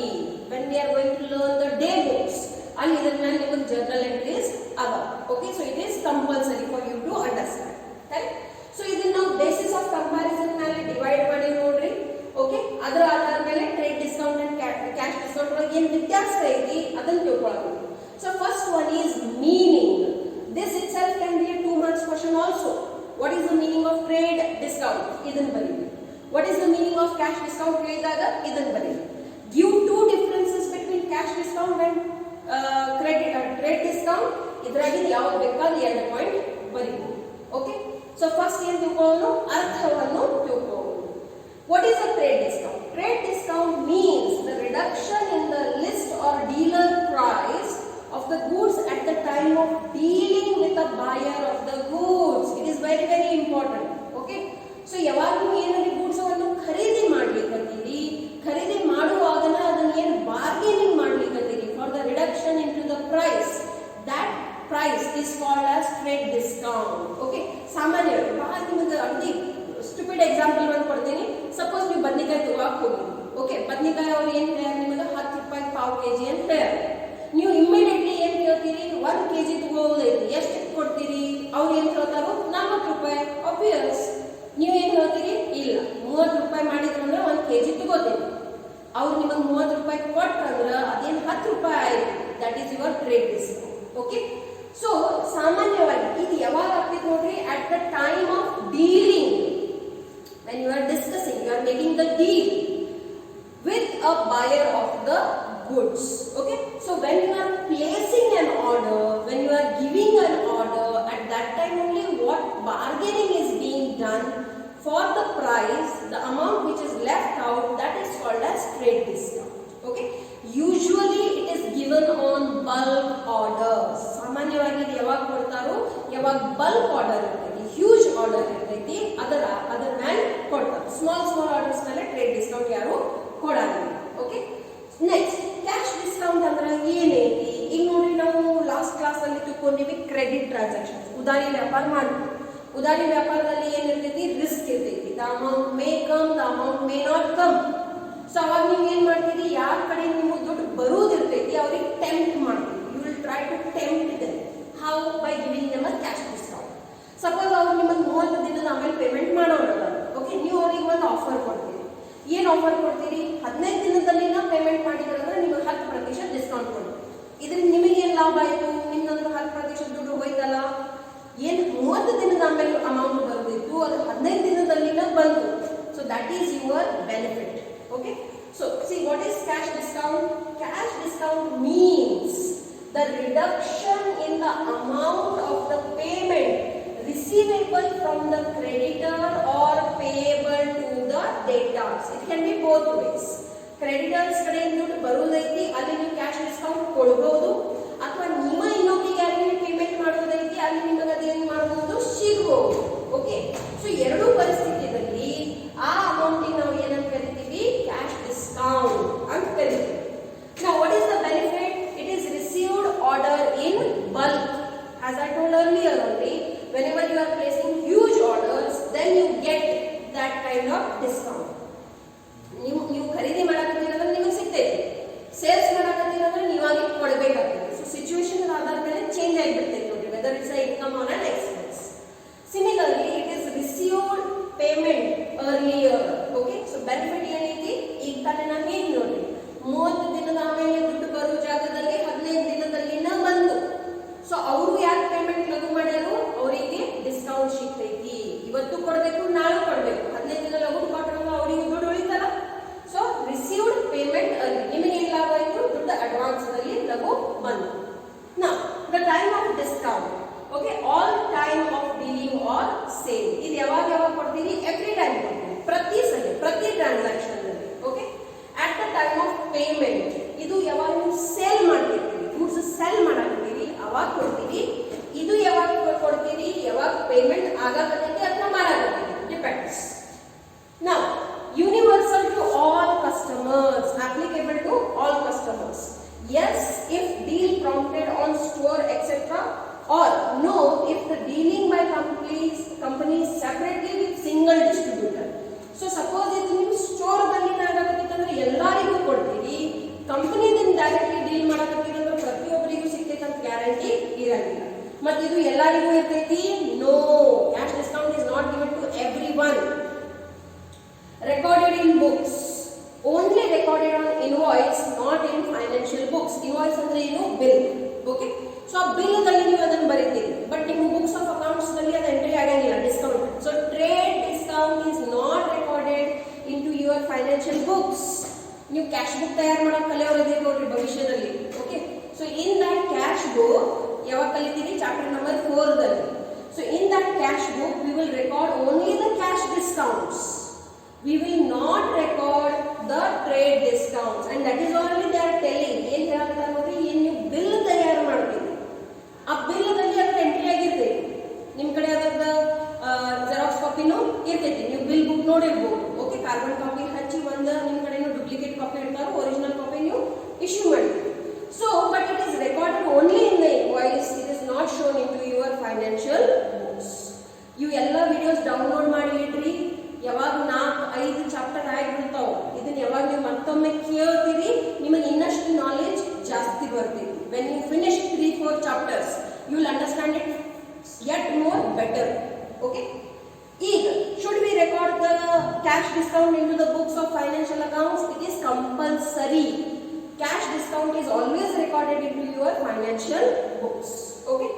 when we are going to learn the day books, ಅಲ್ಲಿ ಇದರ ಮೇಲೆ ನಿಮಗೆ journal entries ಅದ. Okay, so it is compulsory for you to understand. Correct? So ಇದನ್ನ ನಾವು basis of comparison ಮೇಲೆ ಡಿವೈಡ್ ಮಾಡಿ ನೋಡ್ರಿ. ಓಕೆ, ಅದರ ಆಧಾರದ ಮೇಲೆ trade discount and cash discount ಒಳಗೆ ಏನು ವ್ಯತ್ಯಾಸ ಐತಿ ಅದನ್ನ ತಿಳ್ಕೊಳ್ಳೋಣ. So first one is meaning. This itself can be a 2 marks question also. What is the meaning of trade discount? ಇದನ್ನ ಬರೀರಿ. What is the meaning of cash discount ಹೇಳಿದಾಗ ಇದನ್ನ ಬರೀರಿ. Give two differences between cash discount and trade discount. ಇದರಾಗಿ ಯಾವುದು ಬೇಕಾದ್ರೆ 2 point ಬರೀರಿ. Okay, so first ಏನು ತಿಳ್ಕೊಳ್ಳೋಣ, ಅರ್ಥವನ್ನು ತಿಳ್ಕೊಳ್ಳೋಣ. What is a trade discount? Trade discount means the reduction in the list or dealer price of the goods at the time of dealing with the buyer of the goods. It is very very important. Okay, so ಯಾವಾಗ ನೀವು ಏನಾದರೂ goods ಅನ್ನು ಖರೀದಿ ಮಾಡ್ಲಿಕ್ಕತ್ತೀರಿ, ಖರೀದಿ ಮಾಡುವಾಗನ ಅದನ್ನ ಏನು bargaining ಮಾಡ್ಲಿಕ್ಕತ್ತೀರಿ for the reduction into the price, that price is called as trade discount. Okay, ಸಾಮಾನ್ಯವಾಗಿ ಬಹಳ ನಿಮಗೆ ಅಗದಿ ಸ್ಟುಪಿಡ್ ಎಕ್ಸಾಂಪಲ್ ಒಂದು ಕೊಡ್ತೀನಿ. ಸಪೋಸ್ ನೀವು ಬದನೆಕಾಯಿ ತಗೋಕ್ ಹೋಗಿ, ಓಕೆ, ಬದನೆಕಾಯಿ ಅವ್ರು ಏನು ಹೇಳ್ಯಾರ ನಿಮಗೆ 10 ರೂಪಾಯಿ ಪಾವ್ ಕೆಜಿ ಅಂತ ಹೇಳ್ಯಾರ. ನೀವು ಇಮ್ಮಿಡಿಯೇಟ್ಲಿ ಏನು ಕೇಳ್ತೀರಿ, 1 ಕೆಜಿ ತಗೋದೈತಿ, ಎಷ್ಟು ಕೊಡ್ತೀರಿ? ಅವ್ರು ಏನು ಕೇಳ್ತಾರೋ 40 ರೂಪಾಯಿ. ಆಬ್ವಿಯಸ್, ನೀವು ಏನು ಹೇಳ್ತೀರಿ, ಇಲ್ಲ 30 ರೂಪಾಯಿ ಮಾಡಿದ್ರಂದ್ರೆ 1 ಕೆಜಿ ತಗೋತೀನಿ. ಅವ್ರು ನಿಮಗೆ 30 ರೂಪಾಯಿ ಕೊಟ್ರಂದ್ರೆ ಅದೇನು 10 ರೂಪಾಯಿ ಆಯ್ತು. That is your trade discount. Okay, so ಸಾಮಾನ್ಯವಾಗಿ ಇದು ಯಾವಾಗ ಆಗ್ತೈತೆ ನೋಡ್ರಿ, at the time of dealing, when you are discussing, you are making the deal with a buyer of the goods. Okay, so when you are placing an order, when you are giving an order, at that time only what bargaining is being done for the price, the amount which is left out, that is called as trade discount. Okay, usually it is given on bulk orders. ಸಾಮಾನ್ಯವಾಗಿ ಇದು ಯಾವಾಗ ಕೊಡ್ತಾರೋ, ಯಾವಾಗ bulk order ಇರ್ತೈತಿ, huge order ಇರ್ತೈತಿ, ಅದರ ಮೇಲೆ ಕೊಡ್ತಾರೆ. ಸ್ಮಾಲ್ ಆರ್ಡರ್ಸ್ ಮೇಲೆ ಟ್ರೇಡ್ ಡಿಸ್ಕೌಂಟ್ ಯಾರು ಕೊಡಲ್ಲ. ಓಕೆ, ನೆಕ್ಸ್ಟ್ ಕ್ಯಾಶ್ ಡಿಸ್ಕೌಂಟ್ ಅಂದ್ರೆ ಏನೈತಿ? ಈಗ ನೋಡಿ, ನಾವು ಲಾಸ್ಟ್ ಕ್ಲಾಸ್ ಅಲ್ಲಿ ತಿಳ್ಕೊಂಡಿವಿ ಕ್ರೆಡಿಟ್ ಟ್ರಾನ್ಸಾಕ್ಷನ್. ಉದಾರಿ ವ್ಯಾಪಾರ ಮಾಡ್ತೀವಿ. ಉದಾರಿ ವ್ಯಾಪಾರದಲ್ಲಿ ಏನಿರ್ತೈತಿ, ರಿಸ್ಕ್ ಇರ್ತೈತಿ. The amount may come, the amount may not come. So ಅವಾಗ ನೀವು ಏನ್ ಮಾಡ್ತೀರಿ, ಯಾರ ಕಡೆ ನಿಮಗೆ ದುಡ್ಡು ಬರುವುದಿರ್ತೈತಿ ಅವ್ರಿಗೆ ಟೆಂಪ್ಟ್ ಮಾಡ್ತೀವಿ. You will try to tempt them. How? By giving them a cash discount. Suppose ಅವ್ರು ನಿಮಗೆ 30 ದಿನದ ಆಮೇಲೆ ಪೇಮೆಂಟ್ ಮಾಡೋರಲ್ಲ, ಓಕೆ, ನೀವು ಅವ್ರಿಗೆ ಒಂದು ಆಫರ್ ಕೊಡ್ತೀರಿ. ಏನು ಆಫರ್ ಕೊಡ್ತೀರಿ? 15 ದಿನದಲ್ಲಿ ಪೇಮೆಂಟ್ ಮಾಡಿದ್ರಂದ್ರೆ ನಿಮಗೆ 10% ಡಿಸ್ಕೌಂಟ್ ಕೊಡ್ತೀವಿ. ಇದರಿಂದ ನಿಮಗೆ ಏನು ಲಾಭ ಆಯಿತು? ನಿಮ್ದಂದ್ರೆ 10% ದುಡ್ಡು ಹೋಯ್ತಲ್ಲ. ಏನು 30 ದಿನದ ಆಮೇಲೆ ಅಮೌಂಟ್ ಬರೋದಿತ್ತು, ಅದು 15 ದಿನದಲ್ಲಿ ಬಂತು. So that is your benefit. Okay, so see, what is cash discount? Cash discount means the reduction in the amount of the payment receivable from the creditor or payable to the debtors. It can be both ways. Creditors ಕಡೆಯಿಂದ ದುಡ್ಡು ಬರುವುದೈತಿ, ಅಲ್ಲಿ ನೀವು cash discount ಕೊಡಬಹುದು, ಅಥವಾ ನೀವು ಇನ್ನೊಬ್ರಿಗೆ ಯಾರಿಗೆ payment ಮಾಡೋದೈತಿ, ಅಲ್ಲಿ ನಿಮಗೆ ಅದೇನು ಮಾಡಬಹುದು, ಸಿಗಬಹುದು. ಓಕೆ, ಸೊ ಎರಡೂ ಪರಿಸ್ಥಿತಿಯಲ್ಲಿ ಆ ಅಮೌಂಟಿಗೆ ನಾವು ಏನಂತ ಕರಿತೀವಿ, ಕ್ಯಾಶ್ ಡಿಸ್ಕೌಂಟ್ ಅಂತ ಕರಿತೀವಿ. Now what is the benefit? It is received order in bulk. As I told earlier only, whenever you are placing huge orders, then you get that kind of discount. ನೀವು ಖರೀದಿ ಮಾಡಕತ್ತೀರಂದ್ರೆ ನಿಮಗೆ ಸಿಗ್ತೈತಿ, sales ಮಾಡಕತ್ತೀರಂದ್ರೆ ನೀವಾಗಿ ಕೊಡಬೇಕಾಗ್ತದೆ. So situation ಆಧಾರದ ಮೇಲೆ change ಆಗಿಬಿಡ್ತೈತಿ ನೋಡ್ರಿ, whether it's a income or an expense. Similarly it is received payment earlier. Okay, so benefit ಏನೈತಿ, ಈಗ ತಾನೇ ನಾನು ಹೇಗೆ ನೋಡ್ರಿ, 30 ದಿನದ ಆಮೇಲೆ ದುಡ್ಡು ಬರೋ ಜಾಗದಲ್ಲಿ 15 ದಿನದಲ್ಲಿನ ಬಂತು. ಸೊ ಅವರು ಯಾಕೆ ಪೇಮೆಂಟ್ ಲಘು ಮಾಡ್ಯಾರು, ಅವರಿಗೆ ಡಿಸ್ಕೌಂಟ್ ಸಿಗ್ತೈತಿ. ಇವತ್ತು ಕೊಡಬೇಕು, ನಾಳೆ ಕೊಡಬೇಕು, 15 ದಿನ ಲಘು ಕೊಟ್ಟರೆ ಅವರಿಗೆ ದುಡ್ಡು ಉಳಿತಲ್ಲ. So received payment early. ನಿಮಗೆ ಏನು ಲಾಭ ಆಯಿತು, ದುಡ್ಡು ಅಡ್ವಾನ್ಸ್ ನಲ್ಲಿ ಲಘು ಬಂತು. ನಾ the time of discount. Okay, all Yes, if deal prompted on store etc. Or no, if the dealing by companies separately with single distributor. So suppose ಇದು ನೀವು ಸ್ಟೋರ್ ದಲ್ಲಿ ಆಗಬೇಕಂದ್ರೆ ಎಲ್ಲರಿಗೂ ಕೊಡ್ತೀರಿ, ಕಂಪನಿದಿಂದ ಡೈರೆಕ್ಟ್ಲಿ ಡೀಲ್ ಮಾಡಕತ್ತೀರಿ ಅಂದ್ರೆ ಪ್ರತಿಯೊಬ್ಬರಿಗೂ ಸಿಗ್ತೈತೆ ಅಂತ ಗ್ಯಾರಂಟಿ ಇರಂಗಿಲ್ಲ. ಮತ್ತೆ ಇದು ಎಲ್ಲರಿಗೂ ಇರ್ತೈತಿ? No, cash discount is not given to everyone. Recorded in books, only recorded on invoice, not in financial books. Invoice ಅಂದ್ರೆ ಏನು? ಬಿಲ್. ಓಕೆ, ಸೊ ಆ ಬಿಲ್ ದಲ್ಲಿ ನೀವು ಅದನ್ನು ಬರೀತೀರಿ, ಬಟ್ ನಿಮ್ಮ ಬುಕ್ಸ್ ಆಫ್ ಅಕೌಂಟ್ಸ್ ನಲ್ಲಿ ಅದು ಎಂಟ್ರಿ ಆಗಂಗಿಲ್ಲ discount. So trade discount is not recorded into your financial books. ನೀವು ಕ್ಯಾಶ್ ಬುಕ್ ತಯಾರು ಮಾಡೋ ಕಲಿಯೋರಿದ್ದೀರಿ ನೋಡ್ರಿ ಭವಿಷ್ಯದಲ್ಲಿ. Okay, so in that cash book ಯಾವಾಗ ಕಲಿತೀರಿ? ಚಾಪ್ಟರ್ ನಂಬರ್ 4 ದಲ್ಲಿ. So in that cash book we will record only the cash discounts. We will not record the trade discounts, and that is only they are telling. ಏನು ಹೇಳ್ತಾರೆ ನೋಡಿ, ಏನು ನೀವು bill ತಯಾರು ಮಾಡ್ತೀರಿ, ಆ ಬಿಲ್ ದಲ್ಲಿ ಅದರ ಎಂಟ್ರಿ ಆಗಿರ್ತೈತಿ. ನಿಮ್ಮ ಕಡೆ ಅದರದ ಜೆರಾಕ್ಸ್ ಕಾಪಿನೂ ಇರ್ತೈತಿ, ನೀವು ಬಿಲ್ ಬುಕ್ ನೋಡಿರ್ಬೋದು. ಓಕೆ, ಕಾರ್ಬನ್ ಕಾಪಿ ಹಚ್ಚಿ ಒಂದು ನಿಮ್ಮ ಕಡೆನೂ ಡೂಪ್ಲಿಕೇಟ್ ಕಾಪಿ ಇರ್ತಾರೆ, ಒರಿಜಿನಲ್ ಕಾಪಿ ನೀವು ಇಶ್ಯೂ ಮಾಡ್ತೀರಿ. So but it is recorded only in the invoice, it is not shown into your financial books. ಇವು ಎಲ್ಲ ವಿಡಿಯೋಸ್ ಡೌನ್ಲೋಡ್ ಮಾಡಿ ಇಡ್ರಿ. ಯಾವಾಗ 4-5 ಚಾಪ್ಟರ್ ಆಗಿರ್ತಾವ, ಇದನ್ನ ಯಾವಾಗ ನೀವು ಮತ್ತೊಮ್ಮೆ ಕೇಳ್ತೀರಿ, ನಿಮಗೆ ಇನ್ನಷ್ಟು ನಾಲೆಜ್ ಜಾಸ್ತಿ ಬರ್ತೈತಿ. When you finish 3-4 chapters you will understand it yet more better. Okay, ಈಗ should we record the cash discount into the books of financial accounts? It is compulsory. Cash discount is always recorded into your financial books. Okay,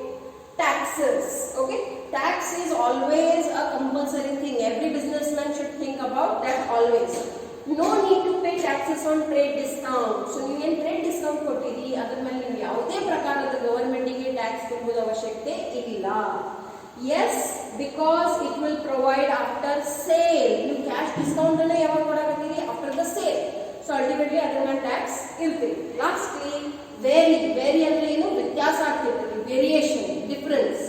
taxes. Okay, tax is always a compulsory thing. Every businessman should think about that always. No need to pay taxes on trade discount. So ನೀವು ಏನು trade discount ಕೊಟ್ಟಿರಿ ಅದರ ಮೇಲೆ ನೀವು ಯಾವುದೇ ಪ್ರಕಾರದ ಗವರ್ಮೆಂಟಿಗೆ tax ತುಂಬುವ ಅವಶ್ಯಕತೆ ಇಲ್ಲ. Yes, because it will provide after sale. ನೀವು ಕ್ಯಾಶ್ ಡಿಸ್ಕೌಂಟ್ ಅನ್ನ ಯಾವಾಗ ಕೊಡಕತ್ತೀರಿ? After the sale. So ultimately ಅದರ ಮೇಲೆ ಟ್ಯಾಕ್ಸ್ ಇರ್ತೈತಿ. ಲಾಸ್ಟ್ಲಿ ವೇರಿ ಅಂದ್ರೆ ಏನು? ವ್ಯತ್ಯಾಸ ಆಗ್ತಿರ್ತೈತಿ, variation, difference.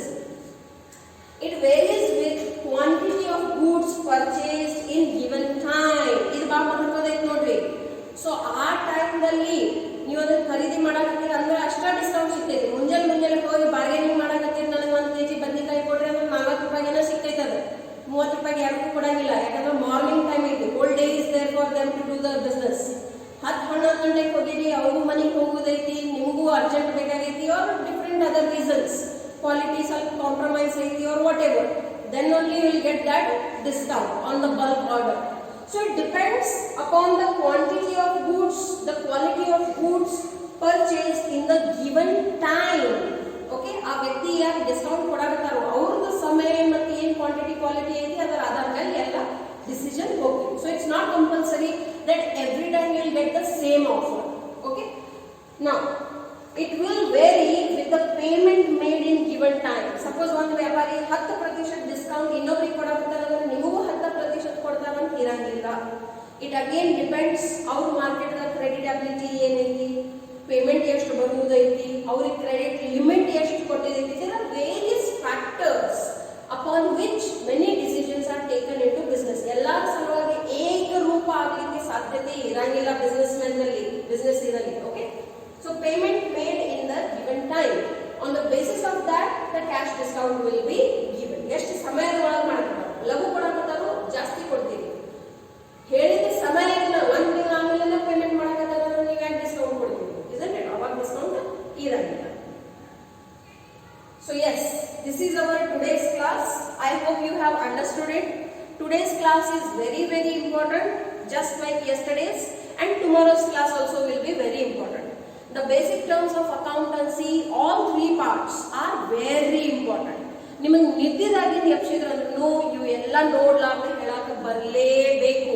It varies with quantity of goods purchased in given time. ಇದು ಬಹಳ ಮಹತ್ವದೈತಿ ನೋಡ್ರಿ. ಸೊ ಆ ಟೈಮ್ ದಲ್ಲಿ ನೀವು ಅದನ್ನ ಖರೀದಿ ಮಾಡಕತ್ತೀರಿ ಅಂದ್ರೆ ಅಷ್ಟ ಡಿಸ್ಕೌಂಟ್ ಸಿಗ್ತೈತಿ. ಮುಂಜಾನೆ ಹೋಗಿ ಬಾರ್ಗೇನಿಂಗ್ ಮಾಡಕತ್ತೀರಿ, ನನಗೆ 1 kg ಬದನೆಕಾಯಿ ಕೊಡ್ರಿ ಅಂದ್ರೆ 40 ರೂಪಾಯಿಗೆ ಸಿಗ್ತೈತೆ. ಅದು 30 ರೂಪಾಯಿಗೆ ಯಾರಿಗೂ ಕೊಡಂಗಿಲ್ಲ, ಯಾಕಂದ್ರೆ ಮಾರ್ನಿಂಗ್ ಟೈಮ್ ಐತಿ. Whole day is there for them to do the business. 10-11 ಗಂಟೆಗೆ ಹೋಗಿರಿ, ಅವ್ರಿಗೂ ಮನೆಗೆ ಹೋಗೋದೈತಿ, ನಿಮಗೂ ಅರ್ಜೆಂಟ್ ಬೇಕಾಗೈತಿ, or different other reasons, quality ಸ್ವಲ್ಪ compromise ಐತಿ or whatever, then only you will get that discount on the bulk order. So it depends upon the quantity of goods, the quality of goods purchased in the given time. Okay, ಆ ವ್ಯಕ್ತಿ ಯಾರು discount ಕೊಡಾಕತ್ತಾರೋ ಅವ್ರದ್ದು ಸಮಯ ಮತ್ತು ಏನು quantity quality ಐತಿ ಅದರ ಆಧಾರ ಮೇಲೆ ಎಲ್ಲ ಡಿಸಿಷನ್ ಹೋಗ್ತೀವಿ. So it's not compulsory that every time you will get the same offer. Okay, now it will vary with the payment made in given time. Suppose ಒಂದು ವ್ಯಾಪಾರಿ 10% ಡಿಸ್ಕೌಂಟ್ ಇನ್ನೊಬ್ಬರಿಗೆ ಕೊಡಕತ್ತಾರಂದ್ರೆ ನಿಮಗೂ 10% ಕೊಡ್ತಾರಂತ ಇರಂಗಿಲ್ಲ. ಇಟ್ ಅಗೇನ್ ಡಿಪೆಂಡ್ಸ್ ಅವ್ರ market ಕ್ರೆಡಿಟಬಿಲಿಟಿ ಏನೈತಿ, payment ಎಷ್ಟು ಬರುವುದೈತಿ, ಅವ್ರಿಗೆ ಕ್ರೆಡಿಟ್ ಲಿಮಿಟ್ ಎಷ್ಟು ಕೊಟ್ಟಿದೈತಿ. there are various factors upon which many decisions are taken into business. ಎಲ್ಲರ ಸಲುವಾಗಿ ಏಕರೂಪ ಆಗಲಿಕ್ಕೆ ಸಾಧ್ಯತೆ ಇರಂಗಿಲ್ಲ ಬಿಸ್ನೆಸ್ ಇರಲ್ಲಿ. Okay, so payment made in the given time, on the basis of that the cash discount will be given. ಎಷ್ಟು ಸಮಯದ ಒಳಗೆ ಮಾಡ್ತಾರೆ, ಲಘು ಕೊಡಕತ್ತಾರೋ ಜಾಸ್ತಿ ಕೊಡ್ತೀವಿ, ಹೇಳಿದ ಸಮಯ ಇಲ್ಲ 1 ತಿಂಗಳ ಆಮೇಲೆ ಪೇಮೆಂಟ್ ಮಾಡಕತ್ತಾರ ನೀವು ಯಾಕೆ ಡಿಸ್ಕೌಂಟ್ ಕೊಡ್ತೀವಿ? isn't it? ಅವಾಗ ಡಿಸ್ಕೌಂಟ್ ಇರಂಗಿಲ್ಲ. So yes, this is our today's class. I hope you have understood it. Today's class is very important, just like yesterday's, and tomorrow's class also will be very important. The basic terms of accountancy, all 3 parts are very important. ನಿಮಗೆ ನಿದ್ದಿದಾಗಿ ಎಪ್ಸಿದ್ರು ಅಂದ್ರೆ ಇವು ಎಲ್ಲ ನೋಡ್ಲಾರ್ದೆ ಹೇಳಾಕ ಬರಲೇಬೇಕು,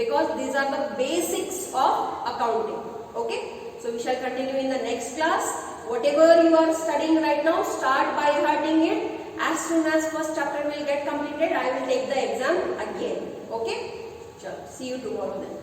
because these are the basics of accounting. Okay, so we shall continue in the next class. Whatever you are studying right now, start by hearting it. As soon as first chapter will get completed, I will take the exam again. Okay, sure. See you tomorrow then.